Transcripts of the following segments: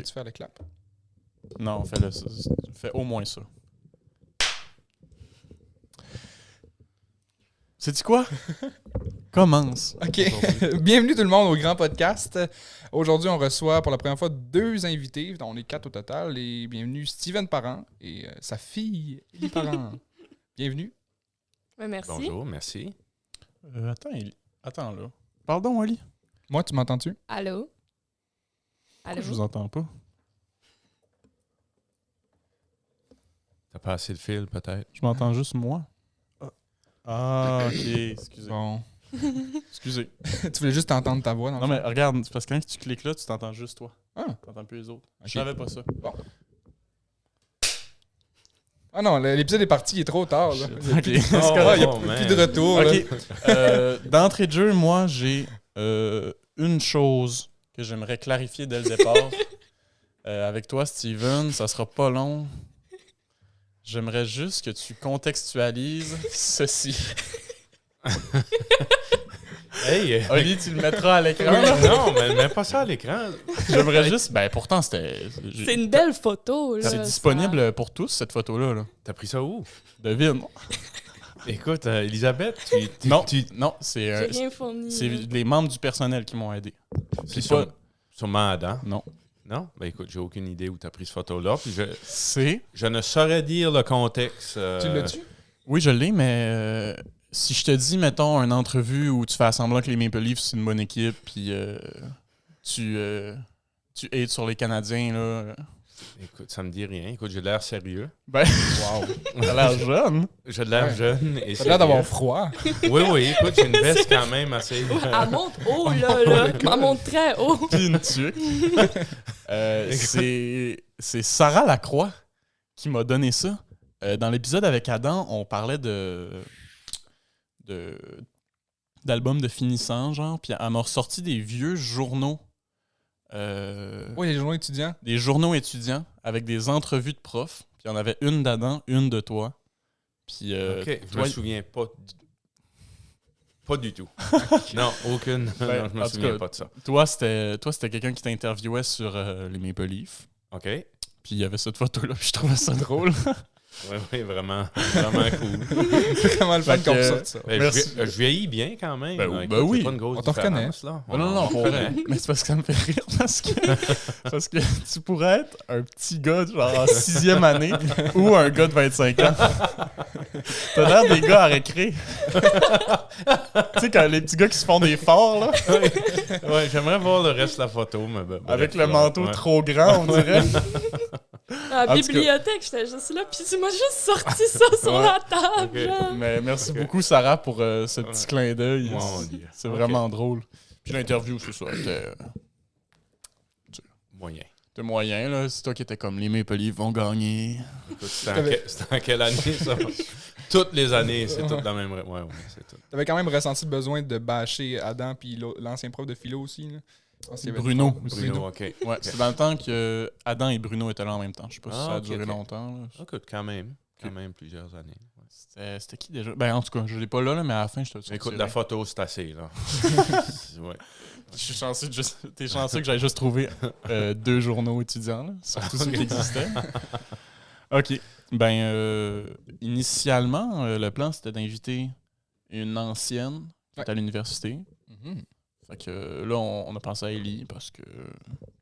Peux-tu faire le clap? Non, fais au moins ça. Sais-tu quoi? Commence. OK. Bienvenue tout le monde au grand podcast. Aujourd'hui, on reçoit pour la première fois 2 invités. On est 4 au total. Et bienvenue Steven Parent et sa fille, Élie Parent. Bienvenue. Merci. Bonjour, merci. Attends là. Pardon, Ali. Moi, tu m'entends-tu? Allô? Pourquoi je vous entends pas? T'as pas assez de fil, peut-être? Je m'entends juste moi. Ah, ok. Excusez. Bon. Excusez. Tu voulais juste entendre ta voix dans le Non, fond? mais regarde, c'est parce que quand tu cliques là, tu t'entends juste toi. Ah. T'entends plus les autres. Ok. Je savais pas ça. Ah non, l'épisode est parti, il est trop tard. Là. Ok. Il n'y a Oh, plus man. de retour. là. Ok. D'entrée de jeu, moi, j'ai une chose que j'aimerais clarifier dès le départ. Avec toi, Steven, ça sera pas long. J'aimerais juste que tu contextualises ceci. Hey! Oli, tu le mettras à l'écran. là? Non, mais mets pas ça à l'écran. J'aimerais juste... Ben, pourtant, c'était... C'est une belle photo, là. C'est ça. disponible pour tous, cette photo-là. Là. T'as pris ça où? Devine. Écoute, Elisabeth, Non, c'est J'ai rien fourni. c'est là. les membres du personnel qui m'ont aidé. c'est pas- sûrement Adam. Non. Non? Ben écoute, j'ai aucune idée où t'as pris cette photo-là. Puis C'est... je ne saurais dire le contexte. Tu l'as-tu? Oui, je l'ai, mais si je te dis, mettons, une entrevue où tu fais semblant que les Maple Leafs, c'est une bonne équipe, puis tu aides sur les Canadiens, là... Écoute, ça me dit rien. Écoute, j'ai l'air sérieux. Ben, Wow. t'as l'air jeune. J'ai l'air Ouais. jeune et T'as sérieux. l'air d'avoir froid. Oui, écoute, j'ai une veste quand même assez... Elle monte haut, là. Elle monte très haut. Puis une tuque. C'est Sarah Lacroix qui m'a donné ça. Dans l'épisode avec Adam, on parlait d'albums de finissant, genre, puis elle m'a ressorti des vieux journaux. Oui, les journaux étudiants. Des journaux étudiants avec des entrevues de profs. Puis il y en avait une d'Adam, une de toi. Puis OK, je toi, me souviens pas. Pas du tout. Non, aucune. Ben, Non, je me en tout souviens cas, pas de ça. toi, c'était quelqu'un qui t'interviewait sur les Maple Leafs. OK? Puis il y avait cette photo-là, puis je trouvais ça drôle. Oui, vraiment. Vraiment cool. C'est vraiment le fun Fait qu'on que- ressorte ça. Ben, Merci. je vieillis bien quand même. Ben, Écoute, ben oui. c'est pas une grosse On te reconnaît. différence, là. Non, pour vrai. Mais c'est parce que ça me fait rire parce que tu pourrais être un petit gars genre en 6e année ou un gars de 25 ans. T'as l'air des gars à récré. Tu sais, quand les petits gars qui se font des forts, là, Ouais, j'aimerais voir le reste de la photo. Mais bref, avec le là, manteau ouais. trop grand, on dirait. À la En tout cas- bibliothèque, j'étais juste là, puis tu m'as juste sorti ça sur Ouais. la table, Ok. genre. Mais merci beaucoup, Sarah, pour ce petit clin d'œil. Mon Dieu. C'est Ok. vraiment drôle. Puis l'interview, c'est ça. Moyen. C'était moyen, là. C'est toi qui étais comme les Maple Leafs vont gagner. Écoute, c'était en quelle année, ça? Toutes les années, c'est tout la même... Ouais, c'est tout. T'avais quand même ressenti le besoin de bâcher Adam puis l'ancien prof de philo aussi. Là. Je pense qu'il y avait Bruno. Bruno, OK. Ouais, c'est dans le temps que Adam et Bruno étaient là en même temps. Je sais pas si Ah, ça a ok, duré ok. longtemps. Là. Écoute, quand même plusieurs années. Ouais. C'était qui déjà? Ben, en tout cas, je l'ai pas là, mais à la fin, je te le Écoute, sortirai. la photo, c'est assez, là. Ouais. Je suis chanceux, t'es chanceux que j'aille juste trouvé 2 journaux étudiants, là, sur tout ce qui existait. OK. Ben, initialement, le plan, c'était d'inviter une ancienne qui est à l'université. Mhm. Fait que là, on a pensé à Ellie parce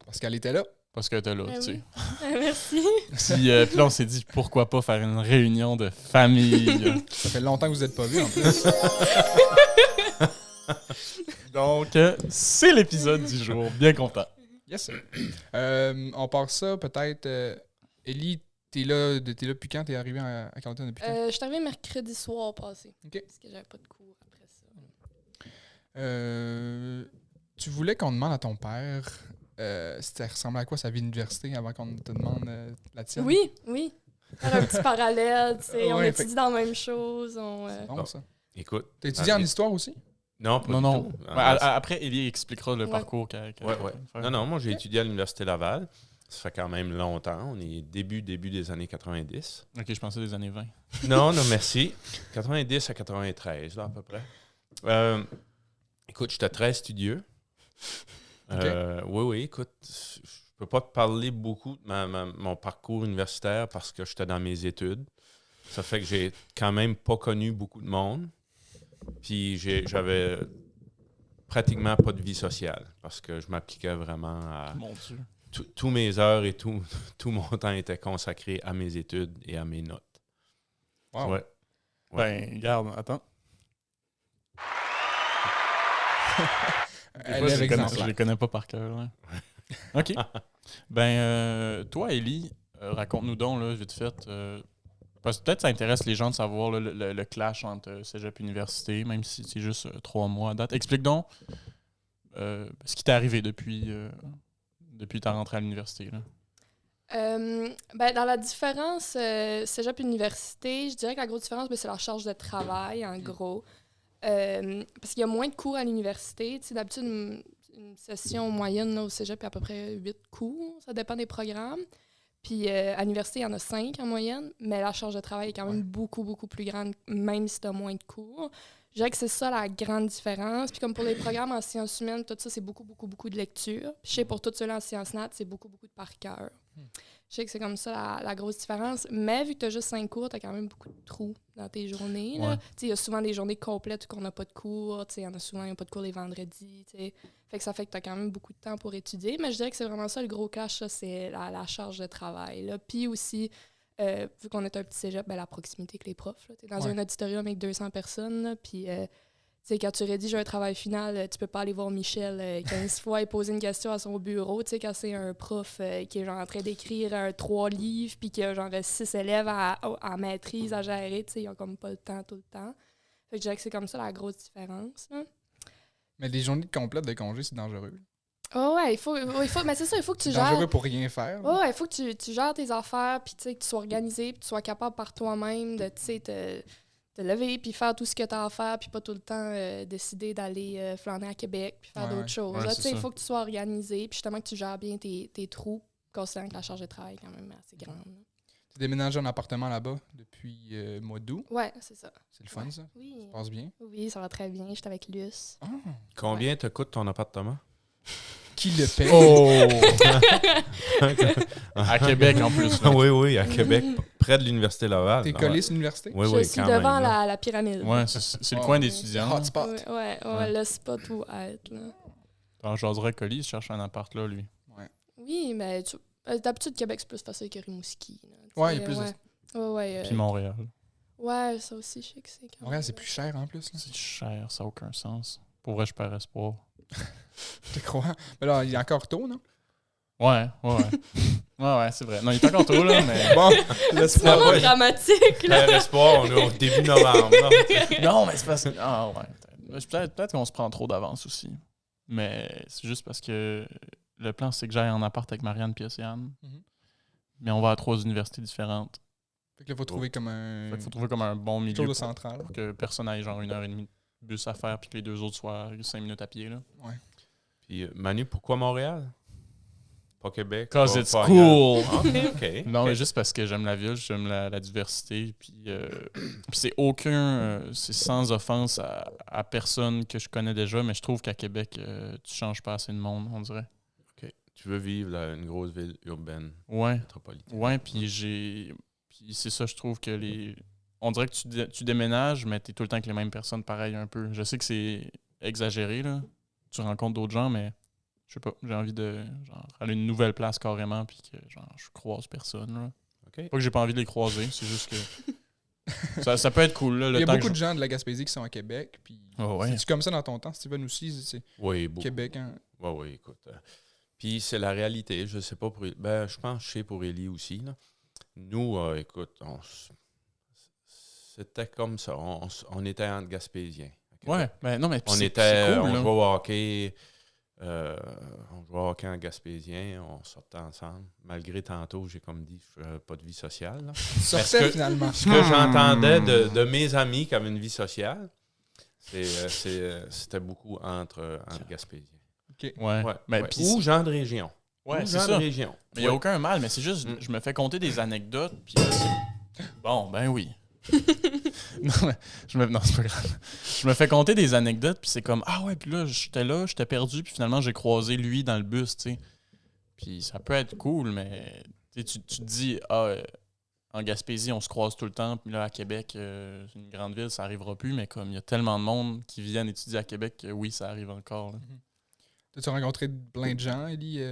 Parce qu'elle était là. qu'elle était là, Ben tu sais. oui. Merci. Puis là, on s'est dit, pourquoi pas faire une réunion de famille? Ça fait longtemps que vous n'êtes pas vus en plus. Donc, c'est l'épisode du jour. Bien content. Yes. On part ça peut-être. Ellie, t'es là depuis quand? T'es arrivé à Carleton depuis quand? Je suis arrivée mercredi soir passé. Ok. Parce que j'avais pas de cours après ça. Tu voulais qu'on demande à ton père ça ressemblait à quoi sa vie d'université avant qu'on te demande la tienne? Oui. Faire un petit parallèle, tu sais. On Ouais, étudie dans la même chose. C'est bon, ça. Écoute. T'as étudié en histoire aussi? Non, pas Non. du tout. Ouais, après, Ellie expliquera le Ouais. parcours Ouais. Non, moi, j'ai étudié à l'Université Laval. Ça fait quand même longtemps. On est début des années 90. OK, je pensais des années 20. Non, merci. 90 à 93, là, à peu près. Écoute, j'étais très studieux. Oui, écoute, peux pas te parler beaucoup de mon parcours universitaire parce que j'étais dans mes études. Ça fait que j'ai quand même pas connu beaucoup de monde. Puis j'avais pratiquement pas de vie sociale parce que je m'appliquais vraiment à... Mon Dieu. Tous mes heures et tout mon temps était consacré à mes études et à mes notes. Wow. Ouais. Ben, regarde, attends. Des Elle fois, est je les connais, exemplaire. je les connais pas par cœur. Là. OK. Toi, Ellie, raconte-nous donc, là, vite fait. Parce que peut-être ça intéresse les gens de savoir là, le clash entre cégep et université, même si c'est juste 3 mois à date. Explique donc ce qui t'est arrivé depuis ta rentrée à l'université. Là. Dans la différence cégep-université, je dirais que la grosse différence, c'est la charge de travail, en gros. Parce qu'il y a moins de cours à l'université. Tu sais, d'habitude, une session moyenne là, au cégep, il y a à peu près 8 cours. Ça dépend des programmes. Puis à l'université, il y en a 5 en moyenne, mais la charge de travail est quand même beaucoup, beaucoup plus grande, même si tu as moins de cours. Je dirais que c'est ça la grande différence. Puis comme pour les programmes en sciences humaines, tout ça, c'est beaucoup, beaucoup, beaucoup de lecture. Puis je sais, pour tout cela en sciences nat, c'est beaucoup, beaucoup de par cœur. Je sais que c'est comme ça la grosse différence. Mais vu que tu as juste 5 cours, tu as quand même beaucoup de trous dans tes journées. Ouais. Il y a souvent des journées complètes où on n'a pas de cours. Il y en a souvent, il n'y a pas de cours les vendredis. T'sais. Fait que ça fait que tu as quand même beaucoup de temps pour étudier. Mais je dirais que c'est vraiment ça le gros clash, ça, c'est la charge de travail. Là. Puis aussi, vu qu'on est un petit cégep, la proximité avec les profs. Tu es dans un auditorium avec 200 personnes. Là, puis quand tu rédiges un travail final, tu peux pas aller voir Michel 15 fois et poser une question à son bureau. Quand c'est un prof qui est genre en train d'écrire 3 livres puis qui a genre 6 élèves à maîtrise à gérer, ils n'ont comme pas le temps tout le temps. Fait que je dirais que c'est comme ça la grosse différence. Là. Mais les journées complètes de congé, c'est dangereux. Oh ouais, il faut mais c'est ça, il faut que tu C'est gères. dangereux pour rien faire. Oh ouais, il faut que tu gères tes affaires puis que tu sois organisé puis que tu sois capable par toi-même de te lever puis faire tout ce que tu as à faire puis pas tout le temps décider d'aller flâner à Québec puis faire d'autres choses. Ouais, Là, c'est il ça. faut que tu sois organisé puis justement que tu gères bien tes trous, considérant que la charge de travail est quand même assez grande. Tu déménagé en appartement là-bas depuis le mois d'août. Ouais, c'est ça. C'est le fun, Ouais. ça. Oui. Ça passe bien. Oui, ça va très bien. J'étais avec Luce. Ah. Combien te coûte ton appartement? Qui le paye? À Québec, en plus. là. Oui, à Québec, près de l'Université Laval. T'es non? collé sur l'université? Oui, Je oui, suis quand devant même, là. la pyramide. Ouais, c'est le Oh. coin d'étudiants. Hotspot. Ouais, le spot où être. Là. Alors, j'oserais Colis, il cherche un appart là, lui. Oui, mais d'habitude, Québec, c'est plus facile que Rimouski. Là, Ouais, il y a plus de- Ouais, Puis Montréal. ouais, ça aussi, je sais que c'est quand Montréal, c'est plus cher en plus. Là. C'est cher, ça n'a aucun sens. Pour vrai, je perds espoir. Je te crois. Mais là, il est encore tôt, non? Ouais. Ouais, c'est vrai. Non, il est encore tôt, là, mais... Bon, C'est l'espoir. vraiment ouais. dramatique, là. Père espoir, on est au début novembre. là. Non, mais c'est parce que... Ah, ouais. Peut-être qu'on se prend trop d'avance aussi. Mais c'est juste parce que le plan, c'est que j'aille en appart avec Marianne et Océane. Mhm. Mais on va à 3 universités différentes. Fait que là, faut trouver comme un. Fait qu'il faut trouver comme un bon milieu tour de pour, centrale. pour que personne ait genre 1h30 de bus à faire puis que les 2 autres soient 5 minutes à pied, là. Puis, Manu, pourquoi Montréal? Pas Québec? Cause pas- it's pas cool! ailleurs? OK. Non, mais juste parce que j'aime la ville, j'aime la diversité, puis c'est c'est sans offense à personne que je connais déjà, mais je trouve qu'à Québec, tu changes pas assez de monde, on dirait. OK. Tu veux vivre dans une grosse ville urbaine Ouais, métropolitaine. ouais, puis c'est ça, je trouve que on dirait que tu déménages, mais t'es tout le temps avec les mêmes personnes, pareil un peu. Je sais que c'est exagéré, là. Tu rencontres d'autres gens, mais je sais pas, j'ai envie de genre aller à une nouvelle place carrément, puis que genre je croise personne, là. OK. Pas que j'ai pas envie de les croiser, c'est juste que ça peut être cool, là, le Il y a temps beaucoup que de gens de la Gaspésie qui sont à Québec. Puis Oh, ouais. c'est-tu comme ça dans ton temps, Steven aussi? C'est Oui, beaucoup. Québec, hein? Oui, écoute. Puis c'est la réalité. Je sais pas pour... Ben, je pense que je sais pour Élie aussi. Là. Nous, écoute, c'était comme ça. On était entre Gaspésiens. Ouais, ben non, mais puis On c'est était... cool, on là. jouait au hockey. On jouait au hockey en Gaspésien. On sortait ensemble. Malgré tantôt, j'ai comme dit, je n'avais pas de vie sociale. Là. Tu sortais finalement. Ce que j'entendais de mes amis qui avaient une vie sociale, c'était beaucoup entre Gaspésiens. Ouais. Ouais, Ben, ouais. puis Ou gens de région. ouais, Ou c'est gens ça. de région. Mais il n'y a Ouais. aucun mal, mais c'est juste, Mm. je me fais compter des anecdotes, puis là, bon, ben oui. Non, mais non, c'est pas grave. Je me fais compter des anecdotes, puis c'est comme, ah ouais, puis là, j'étais perdu, puis finalement, j'ai croisé lui dans le bus, tu sais. Puis ça peut être cool, mais tu te dis, en Gaspésie, on se croise tout le temps, puis là, à Québec, c'est une grande ville, ça n'arrivera plus, mais comme il y a tellement de monde qui viennent étudier à Québec, que oui, ça arrive encore. Là. T'as-tu rencontré plein de gens, Ellie,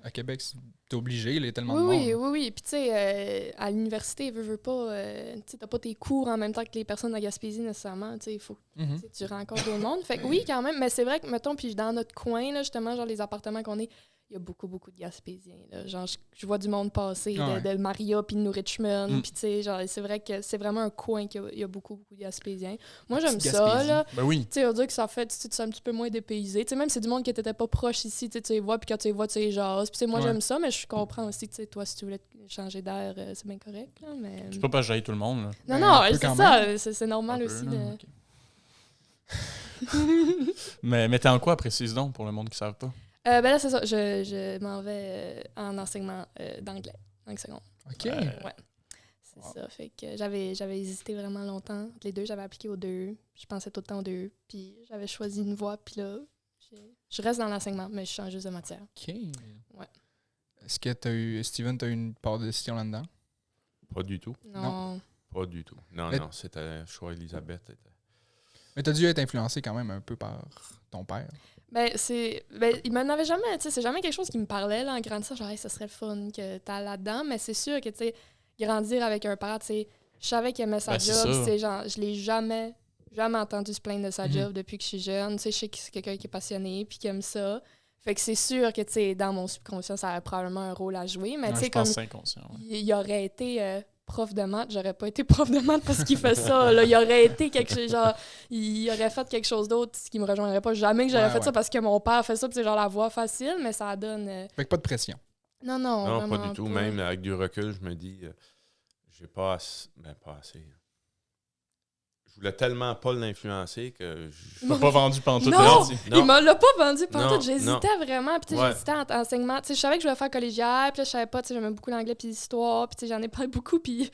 à Québec? T'es obligé, il y a tellement de monde. Oui. Puis, tu sais, à l'université, veux pas, tu sais, t'as pas tes cours en même temps que les personnes de Gaspésie nécessairement. Tu sais, il faut que tu rencontres d'autres monde. Fait que oui, quand même. Mais c'est vrai que, mettons, puis dans notre coin, là, justement, genre les appartements qu'on est, il y a beaucoup de Gaspésiens. Là. Genre, je vois du monde passer de Maria puis de New Richmond. Puis, tu sais, genre, c'est vrai que c'est vraiment un coin qu'il y a beaucoup de Gaspésiens. Moi, j'aime ça, là. Ben oui. Tu sais, on dirait que ça fait, tu sais, un petit peu moins dépaysé. Tu sais, même si c'est du monde qui n'était pas proche ici, tu les vois, puis quand tu les vois, tu les jases. Puis, tu sais, moi, j'aime ça, mais je comprends aussi, tu sais, toi, si tu voulais changer d'air, c'est bien correct, là, mais... C'est pas parce que j'aille tout le monde, là. Non, c'est ça. C'est normal aussi, là. Mais t'es en quoi, précise donc, pour le monde qui ne savent pas? Ben là, c'est ça. Je m'en vais en enseignement d'anglais, en seconde. OK. Ouais. C'est ça. Fait que j'avais hésité vraiment longtemps. Les deux, j'avais appliqué aux deux. Je pensais tout le temps aux deux. Puis j'avais choisi une voie. Puis là, je reste dans l'enseignement, mais je change juste de matière. OK. Ouais. Est-ce que Steven, t'as eu une part de décision là-dedans? Pas du tout. Non. Pas du tout. Non, c'était choix Elisabeth. Mais t'as dû être influencé quand même un peu par ton père. Ben, il m'en avait jamais, tu sais, c'est jamais quelque chose qui me parlait, là, en grandissant, genre, hey, ça serait le fun que t'as là-dedans, mais c'est sûr que, tu sais, grandir avec un père, tu sais, je savais qu'il aimait sa job, tu sais, genre, je l'ai jamais entendu se plaindre de sa job depuis que je suis jeune, tu sais, je sais que c'est quelqu'un qui est passionné, puis qui aime ça, fait que c'est sûr que, tu sais, dans mon subconscient, ça a probablement un rôle à jouer, mais, tu sais, comme, il aurait été... prof de maths, j'aurais pas été prof de maths parce qu'il fait ça. Là. Il aurait été quelque chose, genre, il aurait fait quelque chose d'autre qui me rejoindrait pas. Jamais que j'aurais fait ça parce que mon père fait ça, puis c'est genre la voie facile, mais ça donne. Fait que pas de pression. Non, Non, vraiment pas du tout. pas. Même avec du recul, je me dis, j'ai pas assez. Pas assez. Je voulais tellement pas l'influencer que je t'as pas vendu pantoute. Non, il me l'a pas vendu pantoute. J'hésitais vraiment. Puis Ouais. j'hésitais en enseignement. Je savais que je voulais faire collégial. Puis je savais pas, j'aimais beaucoup l'anglais puis l'histoire. Puis j'en ai parlé beaucoup. Puis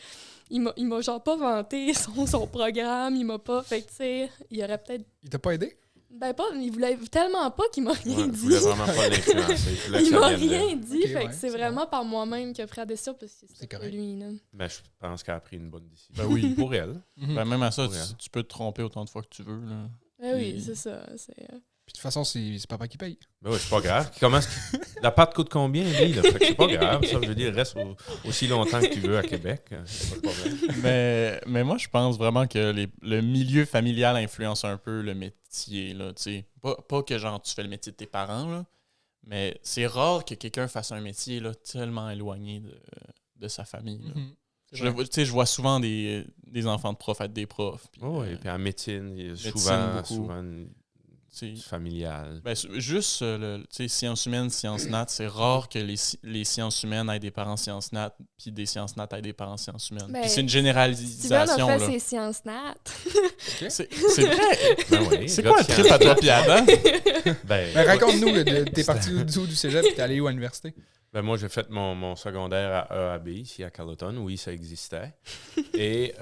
il m'a genre pas vanté son programme. Il m'a pas... Fait que, tu sais, il aurait peut-être... Il t'a pas aidé? Ben pas, il voulait tellement pas qu'il m'a rien dit. Je voulais vraiment pas l'influencer. Il m'a rien dit. Ok, fait que c'est vraiment par moi-même qu'il a pris la décision parce que C'est c'était correct. lui. Là. Ben, je pense qu'elle a pris une bonne décision. Ben oui. Pour elle. Ben, même à ça, Ouais. tu peux te tromper autant de fois que tu veux. Là. Ben oui, Puis- c'est ça. Puis de toute façon, c'est papa qui paye. Ben oui, c'est pas grave. La pâte coûte combien, lui? Là? Fait que c'est pas grave. Ça, je veux dire, reste aussi longtemps que tu veux à Québec. C'est pas de problème. mais moi, je pense vraiment que le milieu familial influence un peu le métier. Là, pas que genre tu fais le métier de tes parents, là, mais c'est rare que quelqu'un fasse un métier là, tellement éloigné de sa famille. Là. Je vois souvent des enfants de profs être des profs. Puis, Oh, et puis en médecine, il y a beaucoup. souvent tu sais, du familial. ben, juste sciences humaines, sciences nat, c'est rare que les sciences humaines aient des parents sciences nat, puis des sciences nat aient des parents sciences humaines. Ben, Puis c'est une Steven généralisation. a fait Là. ses sciences nat. C'est vrai. Ben oui, C'est gars quoi de le trip à toi pis Adam? Ben, Ben, raconte-nous, là, t'es parti du cégep et t'es allé où à l'université? Ben moi, j'ai fait mon secondaire à EAB, ici à Carleton. Oui, ça existait. Et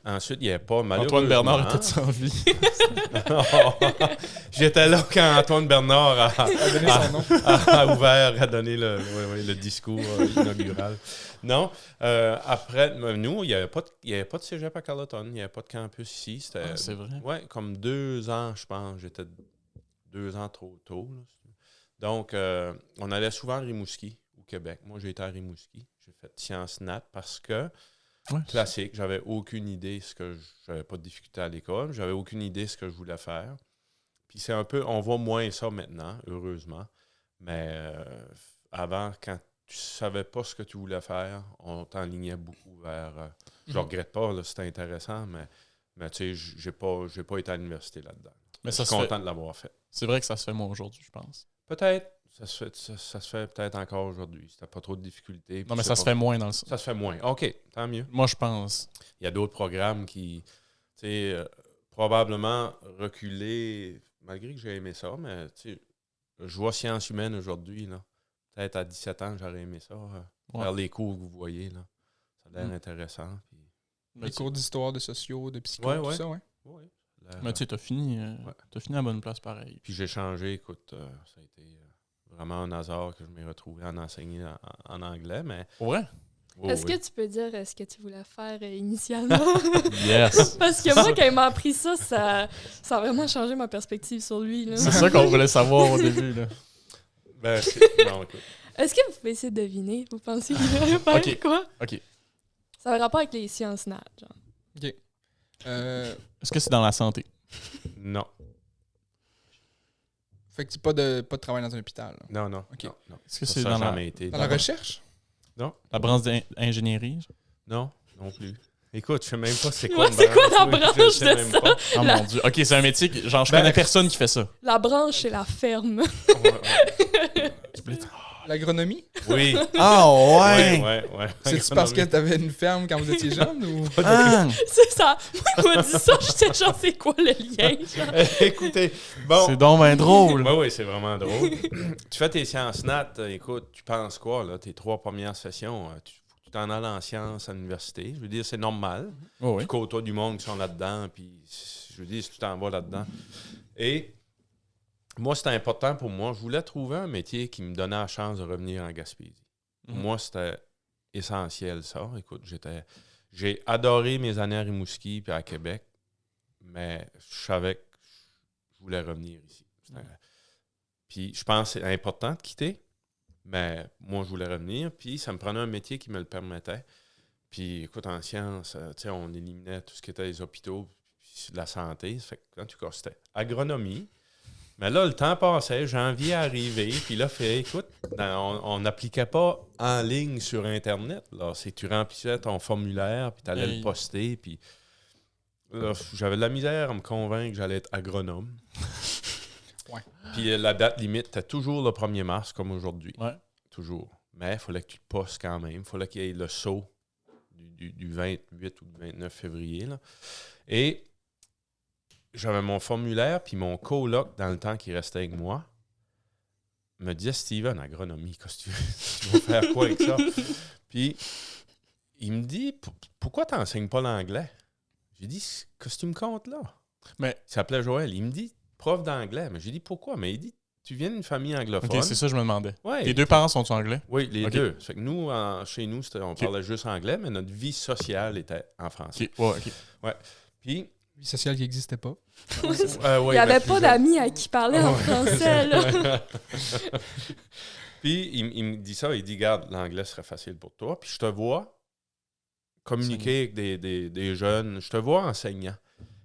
ensuite, il n'y avait pas malheureusement... Antoine Bernard était en vie. J'étais là quand Antoine Bernard A donné son nom. a ouvert, a donné le discours inaugural. Non, après, nous, il n'y avait pas de cégep à Carleton. Il n'y avait pas de campus ici. C'était, Ah, c'est vrai. ouais, comme 2 ans, je pense. J'étais 2 ans trop tôt. Là. Donc, on allait souvent à Rimouski, au Québec. Moi, j'ai été à Rimouski. J'ai fait sciences nat parce que, classique, j'avais aucune idée j'avais pas de difficulté à l'école. J'avais aucune idée ce que je voulais faire. Puis c'est un peu, on voit moins ça maintenant, heureusement. Mais avant, quand tu savais pas ce que tu voulais faire, on t'enlignait beaucoup vers... je le regrette pas, là, c'était intéressant, mais tu sais, j'ai pas été à l'université là-dedans. Mais Je ça suis se content fait. de l'avoir fait. C'est vrai que ça se fait moi aujourd'hui, je pense. Peut-être. Ça se fait peut-être encore aujourd'hui. C'était pas trop de difficultés. Non, mais ça se fait moins dans le... Ça se fait moins. OK, tant mieux. Moi, je pense. Il y a d'autres programmes qui, tu sais, probablement reculés, malgré que j'ai aimé ça, mais tu sais, je vois sciences humaines aujourd'hui, là. Peut-être à 17 ans, j'aurais aimé ça. Faire les cours que vous voyez, là. Ça a l'air intéressant. Puis... Les cours d'histoire, de sociaux, de psycho, Ouais, tout ouais. ça, ouais. Ouais. Mais tu sais, t'as fini à bonne place pareil. Puis j'ai changé, écoute, ça a été vraiment un hasard que je m'ai retrouvé à en enseigner en anglais, mais... Ouais. Oh, Est-ce oui. que tu peux dire ce que tu voulais faire initialement? Yes. Parce que moi, quand il m'a appris ça a vraiment changé ma perspective sur lui. Là. C'est ça qu'on voulait savoir au début. Là. Ben, non, écoute. Est-ce que vous pouvez essayer de deviner? Vous pensez qu'il allait faire Ok. quoi? OK. Ça a un rapport avec les sciences nat, genre. OK. Est-ce que c'est dans la santé? Non, Fait que c'est pas de travail dans un hôpital. Là. non. Ok. Non. Est-ce que Ça, c'est ça a dans la, jamais été. Dans la recherche? la branche d'ingénierie? Non, non plus. Écoute, je sais même pas c'est Ouais, quoi une c'est quoi la oui, je branche sais de même ça? pas. Oh mon Dieu. OK, c'est un métier que... Genre, je Ben, connais personne qui fait ça. La branche, c'est la ferme. L'agronomie? Oui. Ah, Ouais. C'est-tu parce que t'avais une ferme quand vous étiez jeune ou... Ah! C'est ça. Moi, il m'a dit ça, j'étais genre, c'est quoi le lien? Genre? Écoutez, bon. C'est donc bien drôle. Oui, c'est vraiment drôle. Tu fais tes sciences nat, écoute, tu penses quoi, là, tes 3 premières sessions, tu t'en as en sciences à l'université. Je veux dire, c'est normal. Oh, oui. Tu côtoies du monde qui sont là-dedans, puis je veux dire, si tu t'en vas là-dedans. Et moi, c'était important pour moi. Je voulais trouver un métier qui me donnait la chance de revenir en Gaspésie. Pour moi, c'était essentiel, ça. Écoute, j'ai adoré mes années à Rimouski puis à Québec, mais je savais que je voulais revenir ici. Puis je pense que c'est important de quitter, mais moi, je voulais revenir, puis ça me prenait un métier qui me le permettait. Puis écoute, en sciences, tu sais, on éliminait tout ce qui était les hôpitaux, puis la santé. Ça fait que, en tout cas, c'était agronomie. Mais là, le temps passait, janvier arrivé, puis là, écoute, on n'appliquait pas en ligne sur Internet. Là, c'est tu remplissais ton formulaire, puis tu allais le poster, puis là, j'avais de la misère à me convaincre que j'allais être agronome. Ouais. Puis la date limite était toujours le 1er mars, comme aujourd'hui. Ouais. Toujours. Mais il fallait que tu te postes quand même. Il fallait qu'il y ait le saut du 28 ou du 29 février. Là. Et j'avais mon formulaire, puis mon coloc, dans le temps qui restait avec moi, me disait « Steven, agronomie, qu'est-ce que tu vas faire quoi avec ça? » Puis, il me dit « Pourquoi tu n'enseignes pas l'anglais? » J'ai dit « Qu'est-ce que tu me comptes là? » Mais... Il s'appelait Joël. Il me dit « Prof d'anglais. » Mais j'ai dit « Pourquoi? » Mais il dit « Tu viens d'une famille anglophone. OK, c'est ça que je me demandais. Ouais. Tes 2 parents sont anglais? Oui, les OK. deux. Ça fait que nous, chez nous, on parlait juste anglais, mais notre vie sociale était en français. OK. Ouais, OK. Puis... Vie sociale qui n'existait pas. ouais, Il n'y avait pas d'amis à qui parler en français, là. Puis, il me dit ça, il dit, garde, l'anglais serait facile pour toi. Puis, je te vois communiquer avec des jeunes, je te vois enseignant.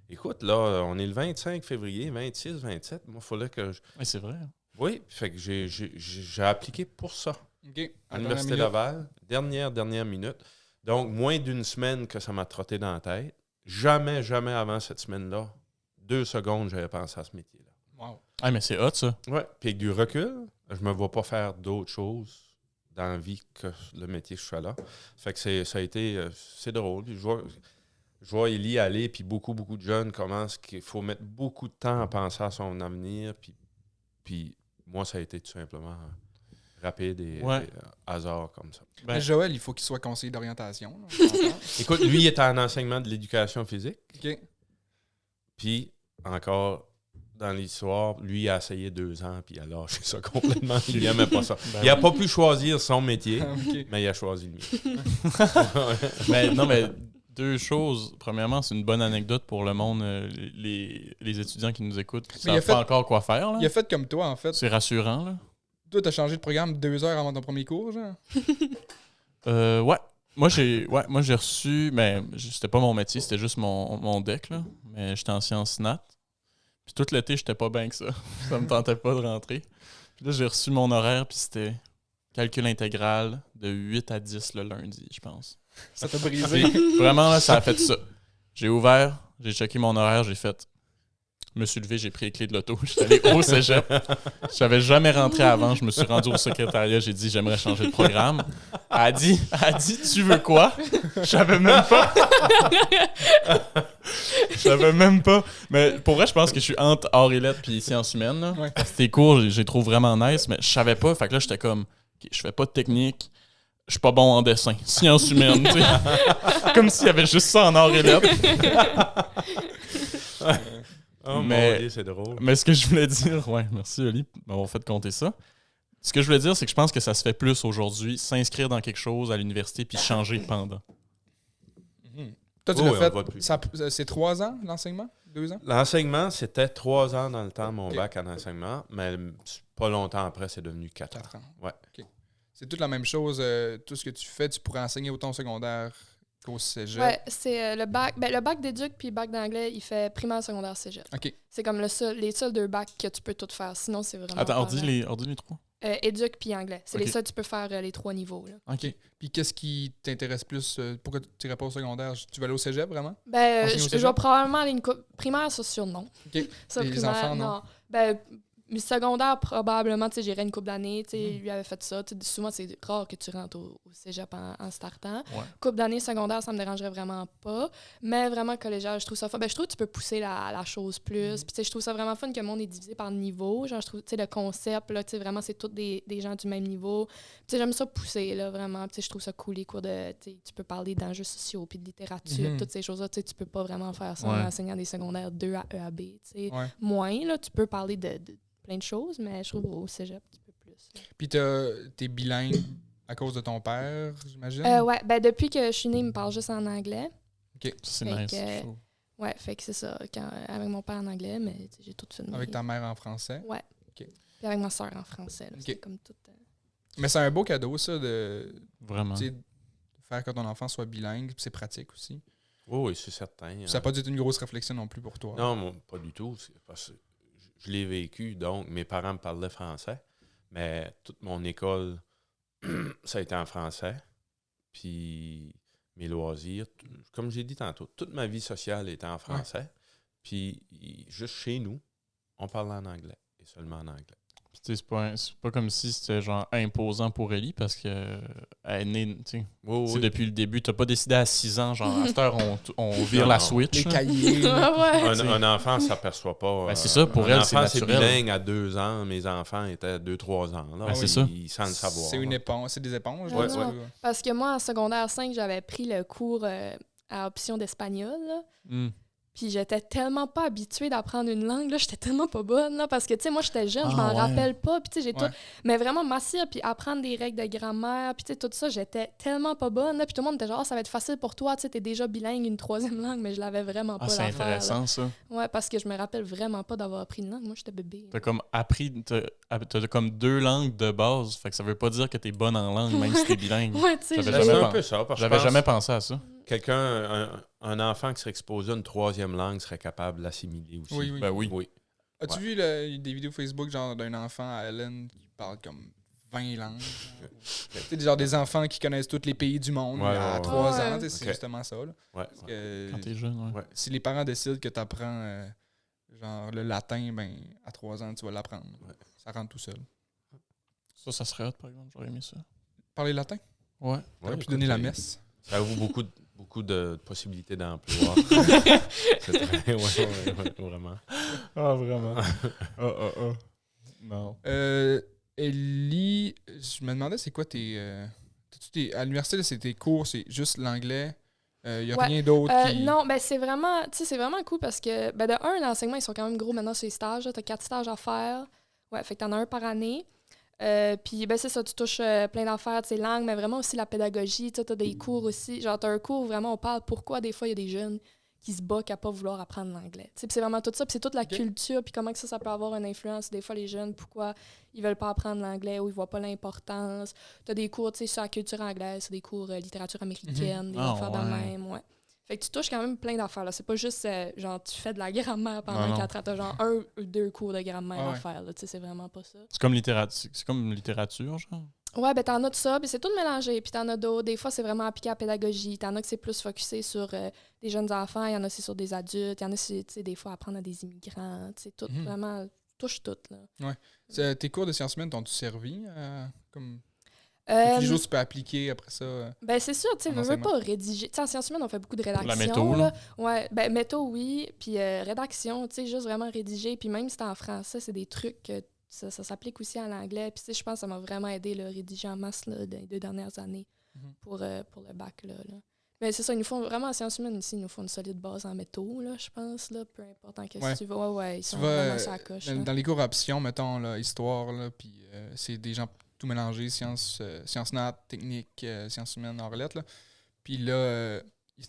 Écoute, là, on est le 25 février, 26, 27, moi, il fallait que... Oui, c'est vrai. Oui, fait que j'ai appliqué pour ça. OK. À l'Université Laval, dernière minute. Donc, moins d'une semaine que ça m'a trotté dans la tête. Jamais avant cette semaine-là, 2 secondes, j'avais pensé à ce métier-là. Wow. Ah, mais c'est hot, ça. Oui, puis avec du recul, je me vois pas faire d'autres choses dans la vie que le métier que je fais là. Fait que ça a été... c'est drôle. Puis je vois Élie aller, puis beaucoup de jeunes commencent qu'il faut mettre beaucoup de temps à penser à son avenir. Puis moi, ça a été tout simplement rapide et hasard comme ça. Mais Joël, il faut qu'il soit conseiller d'orientation. Là, écoute, lui, il était en enseignement de l'éducation physique. OK. Puis, encore dans l'histoire, lui, il a essayé 2 ans, puis il a lâché ça complètement. Il n'aimait pas ça. Il n'a pas pu choisir son métier, OK. mais il a choisi le mien. Mais non, mais 2 choses. Premièrement, c'est une bonne anecdote pour le monde, les étudiants qui nous écoutent, qui ne Mais il a savent pas encore quoi faire. Là. Il a fait comme toi, en fait. C'est rassurant, là. Toi, t'as changé de programme 2 heures avant ton premier cours, genre? Ouais. Moi, j'ai reçu... Mais c'était pas mon métier, c'était juste mon deck, là. Mais j'étais en sciences nat. Puis tout l'été, j'étais pas bien que ça. Ça me tentait pas de rentrer. Puis là, j'ai reçu mon horaire, puis c'était calcul intégral de 8 à 10 le lundi, je pense. Ça t'a brisé. Vraiment, là, ça a fait ça. J'ai ouvert, j'ai checké mon horaire, j'ai fait... Je me suis levé, j'ai pris les clés de l'auto. Je suis allé au cégep. Je n'avais jamais rentré avant. Je me suis rendu au secrétariat. J'ai dit, j'aimerais changer de programme. Elle a dit, tu veux quoi? Je savais même pas. Je savais même pas. Mais pour vrai, je pense que je suis entre art et lettres puis sciences humaines. Là. Ouais. C'était cours, j'ai trouvé vraiment nice, mais je savais pas. Fait que là, j'étais comme, okay, je fais pas de technique. Je suis pas bon en dessin. Sciences humaines, tu sais. Comme s'il y avait juste ça en art et lettres. Oh Mais- mon Dieu, c'est drôle. Mais ce que je voulais dire, ouais, merci Oli, m'avoir fait compter ça. Ce que je voulais dire, c'est que je pense que ça se fait plus aujourd'hui, s'inscrire dans quelque chose à l'université puis changer pendant. Toi, tu Oui, l'as on fait. voit plus. C'est 3 ans, l'enseignement? 2 ans? L'enseignement, c'était 3 ans dans le temps, mon Ok. bac en enseignement, mais pas longtemps après, c'est devenu 4 ans. 4 ans. Ouais. OK. C'est toute la même chose. Tout ce que tu fais, tu pourrais enseigner autant au secondaire qu'au cégep. Ouais, c'est le bac. Ben, le bac d'éduc puis le bac d'anglais, il fait primaire, secondaire, cégep. OK. C'est comme les seuls 2 bacs que tu peux tout faire. Sinon, c'est vraiment. Attends, pareil. redis les trois. Éduc puis anglais. C'est Ok. les seuls que tu peux faire les 3 niveaux. Là. OK. Puis qu'est-ce qui t'intéresse plus? Pourquoi tu n'irais pas au secondaire? Tu vas aller au cégep, vraiment? Ben, Enseigner au je cégep? vais probablement aller une primaire, ça, sûr, non. OK. Ça, Les primaire, enfants, non? Ben, secondaire, probablement, tu sais, j'irais une couple d'années. Tu sais, lui avait fait ça. Tu sais, souvent, c'est rare que tu rentres au cégep en startant. Ouais. Couple d'années secondaire, ça me dérangerait vraiment pas. Mais vraiment, collégial, je trouve ça fun. Ben, je trouve que tu peux pousser la chose plus. Puis, tu sais, je trouve ça vraiment fun que le monde est divisé par niveau. Genre, je trouve, tu sais, le concept, là, tu sais, vraiment, c'est tous des gens du même niveau. Puis, tu sais, j'aime ça pousser, là, vraiment. Puis, tu sais, je trouve ça cool, les cours de, tu sais, tu peux parler d'enjeux sociaux, puis de littérature, Mhm. toutes ces choses-là. Tu sais, tu peux pas vraiment faire ça Ouais. en enseignant des secondaires 2 à EAB, tu sais. Ouais. Moins, là, tu peux parler de plein de choses, mais je trouve au cégep un petit peu plus. Là. Puis t'es bilingue à cause de ton père, j'imagine? Ouais, ben depuis que je suis née, il me parle juste en anglais. Ça, c'est Fait nice. que- je trouve. Ouais, fait que c'est ça, avec mon père en anglais, mais tu sais, j'ai tout fait. Avec ta mère en français? Ouais. OK. Puis avec ma soeur en français. Là, OK. c'était comme tout. Mais c'est un beau cadeau, ça, de Vraiment. tu sais, de faire que ton enfant soit bilingue. Puis c'est pratique aussi. Oui, oui, c'est certain. Ça n'a pas dû être une grosse réflexion non plus pour toi. Non, moi, pas du tout. C'est parce que je l'ai vécu, donc mes parents me parlaient français, mais toute mon école, ça a été en français. Puis mes loisirs, comme j'ai dit tantôt, toute ma vie sociale était en français. Puis juste chez nous, on parle en anglais et seulement en anglais. Puis, tu sais, c'est pas comme si c'était genre imposant pour Ellie parce que elle est née, tu sais, Oui, oui. depuis le début. T'as pas décidé à 6 ans, genre à cette heure, on vire Non, la non. Switch. Les là. cahiers. ouais. Un enfant ne s'aperçoit pas. Ben, c'est ça, pour elle, c'est Un enfant, c'est naturel. bilingue à 2 ans. Mes enfants étaient 2-3 ans. Là, Ben, c'est ça. Sans le savoir. C'est une là. éponge. C'est des éponges. Ouais, là, ouais. tu vois. Parce que moi, en secondaire 5, j'avais pris le cours à option d'espagnol. Là. Hmm. Puis j'étais tellement pas habituée d'apprendre une langue, là, j'étais tellement pas bonne, là, parce que, tu sais, moi, j'étais jeune, je Ah, m'en ouais. rappelle pas, puis tu sais, j'ai Ouais. tout... Mais vraiment, m'asseoir, puis apprendre des règles de grammaire, puis tu sais, tout ça, j'étais tellement pas bonne, là, puis tout le monde était genre, ah, ça va être facile pour toi, tu sais, t'es déjà bilingue, une 3e langue, mais je l'avais vraiment pas Ah, c'est l'affaire, là. intéressant, ça. Ouais, parce que je me rappelle vraiment pas d'avoir appris une langue, moi, j'étais bébé. T'as comme appris, t'as comme 2 langues de base. Fait que ça veut pas dire que t'es bonne en langue, même si t'es bilingue. Ouais, tu sais, J'avais j'ai- Ben, c'est jamais un pen- peu ça. Parce que J'avais je pense jamais pensé à ça. quelqu'un, un enfant qui serait exposé à une 3e langue serait capable de l'assimiler aussi. Oui, oui. Ben oui. Oui. As-tu vu des vidéos Facebook genre d'un enfant à Ellen qui parle comme 20 langues? Tu sais, genre des enfants qui connaissent tous les pays du monde Ouais, à ouais, 3 ouais. ans. Tu sais, C'est Ok. justement ça. Là. Ouais, Parce ouais. que Quand t'es jeune, ouais. Ouais. si les parents décident que tu apprends genre le latin, ben à 3 ans, tu vas l'apprendre. Ouais. Ça rentre tout seul. Ça serait hot, par exemple. J'aurais aimé ça. Parler latin? Ouais. T'aurais Ouais, pu écoute, donner la messe. Ça ouvre beaucoup de possibilités d'emploi. C'est très, vraiment. Ah, vraiment. Non. Ellie, je me demandais c'est quoi à l'université, là, c'est tes cours, c'est juste l'anglais. Il n'y a Ouais. rien d'autre qui... Non, ben c'est vraiment, tu sais, c'est vraiment cool parce que, ben de un, l'enseignement, ils sont quand même gros maintenant sur les stages. Tu as 4 stages à faire. Ouais, fait que t'en as un par année. Puis, ben c'est ça, tu touches plein d'affaires, tu sais, langue, mais vraiment aussi la pédagogie. Tu as des cours aussi. Genre, tu as un cours où vraiment on parle pourquoi des fois il y a des jeunes qui se battent à pas vouloir apprendre l'anglais. Tu sais, puis c'est vraiment tout ça. Puis c'est toute la culture, puis comment que ça peut avoir une influence. Des fois, les jeunes, pourquoi ils veulent pas apprendre l'anglais ou ils voient pas l'importance. Tu as des cours, tu sais, sur la culture anglaise, des cours littérature américaine, des Ah, affaires de ouais. même, ouais. Fait que tu touches quand même plein d'affaires, là. C'est pas juste, genre, tu fais de la grammaire Non, pendant non. 4 ans. T'as genre 1 ou 2 cours de grammaire Ah à ouais. faire, là. Tu sais, c'est vraiment pas ça. C'est comme littérature, genre. Ouais, ben t'en as de ça, puis c'est tout mélangé. Puis t'en as d'autres. Des fois, c'est vraiment appliqué à la pédagogie. T'en as que c'est plus focusé sur des jeunes enfants. Il y en a c'est sur des adultes. Il y en a, c'est, tu sais, des fois, apprendre à des immigrants. Tu sais, tout, Mhm. vraiment, touche tout, là. Tes cours de sciences humaines t'ont-tu servi? Comme... Euh, Quelque chose que tu peux appliquer après ça? Ben c'est sûr, tu sais, En veux enseignement. pas rédiger. Tu sais, en sciences humaines, on fait beaucoup de rédaction. métho, là. là. Ouais, ben métho, oui. Puis rédaction, tu sais, juste vraiment rédiger. Puis même si c'est en français, c'est des trucs que ça s'applique aussi à l'anglais. Puis tu sais, je pense que ça m'a vraiment aidé, là, rédiger en masse, là, dans les 2 dernières années Mhm. pour le bac, là. Mais c'est ça, ils nous font vraiment en sciences humaines ici, ils nous font une solide base en métaux, là, je pense, là, peu importe en question Ouais. tu vas. Ouais, ils Tu sont vas, vraiment sur la coche. dans, là. dans les cours options, mettons, là, histoire, là, puis c'est des gens tout mélangés, sciences nat, techniques, sciences humaines, orlettes, là. Puis là,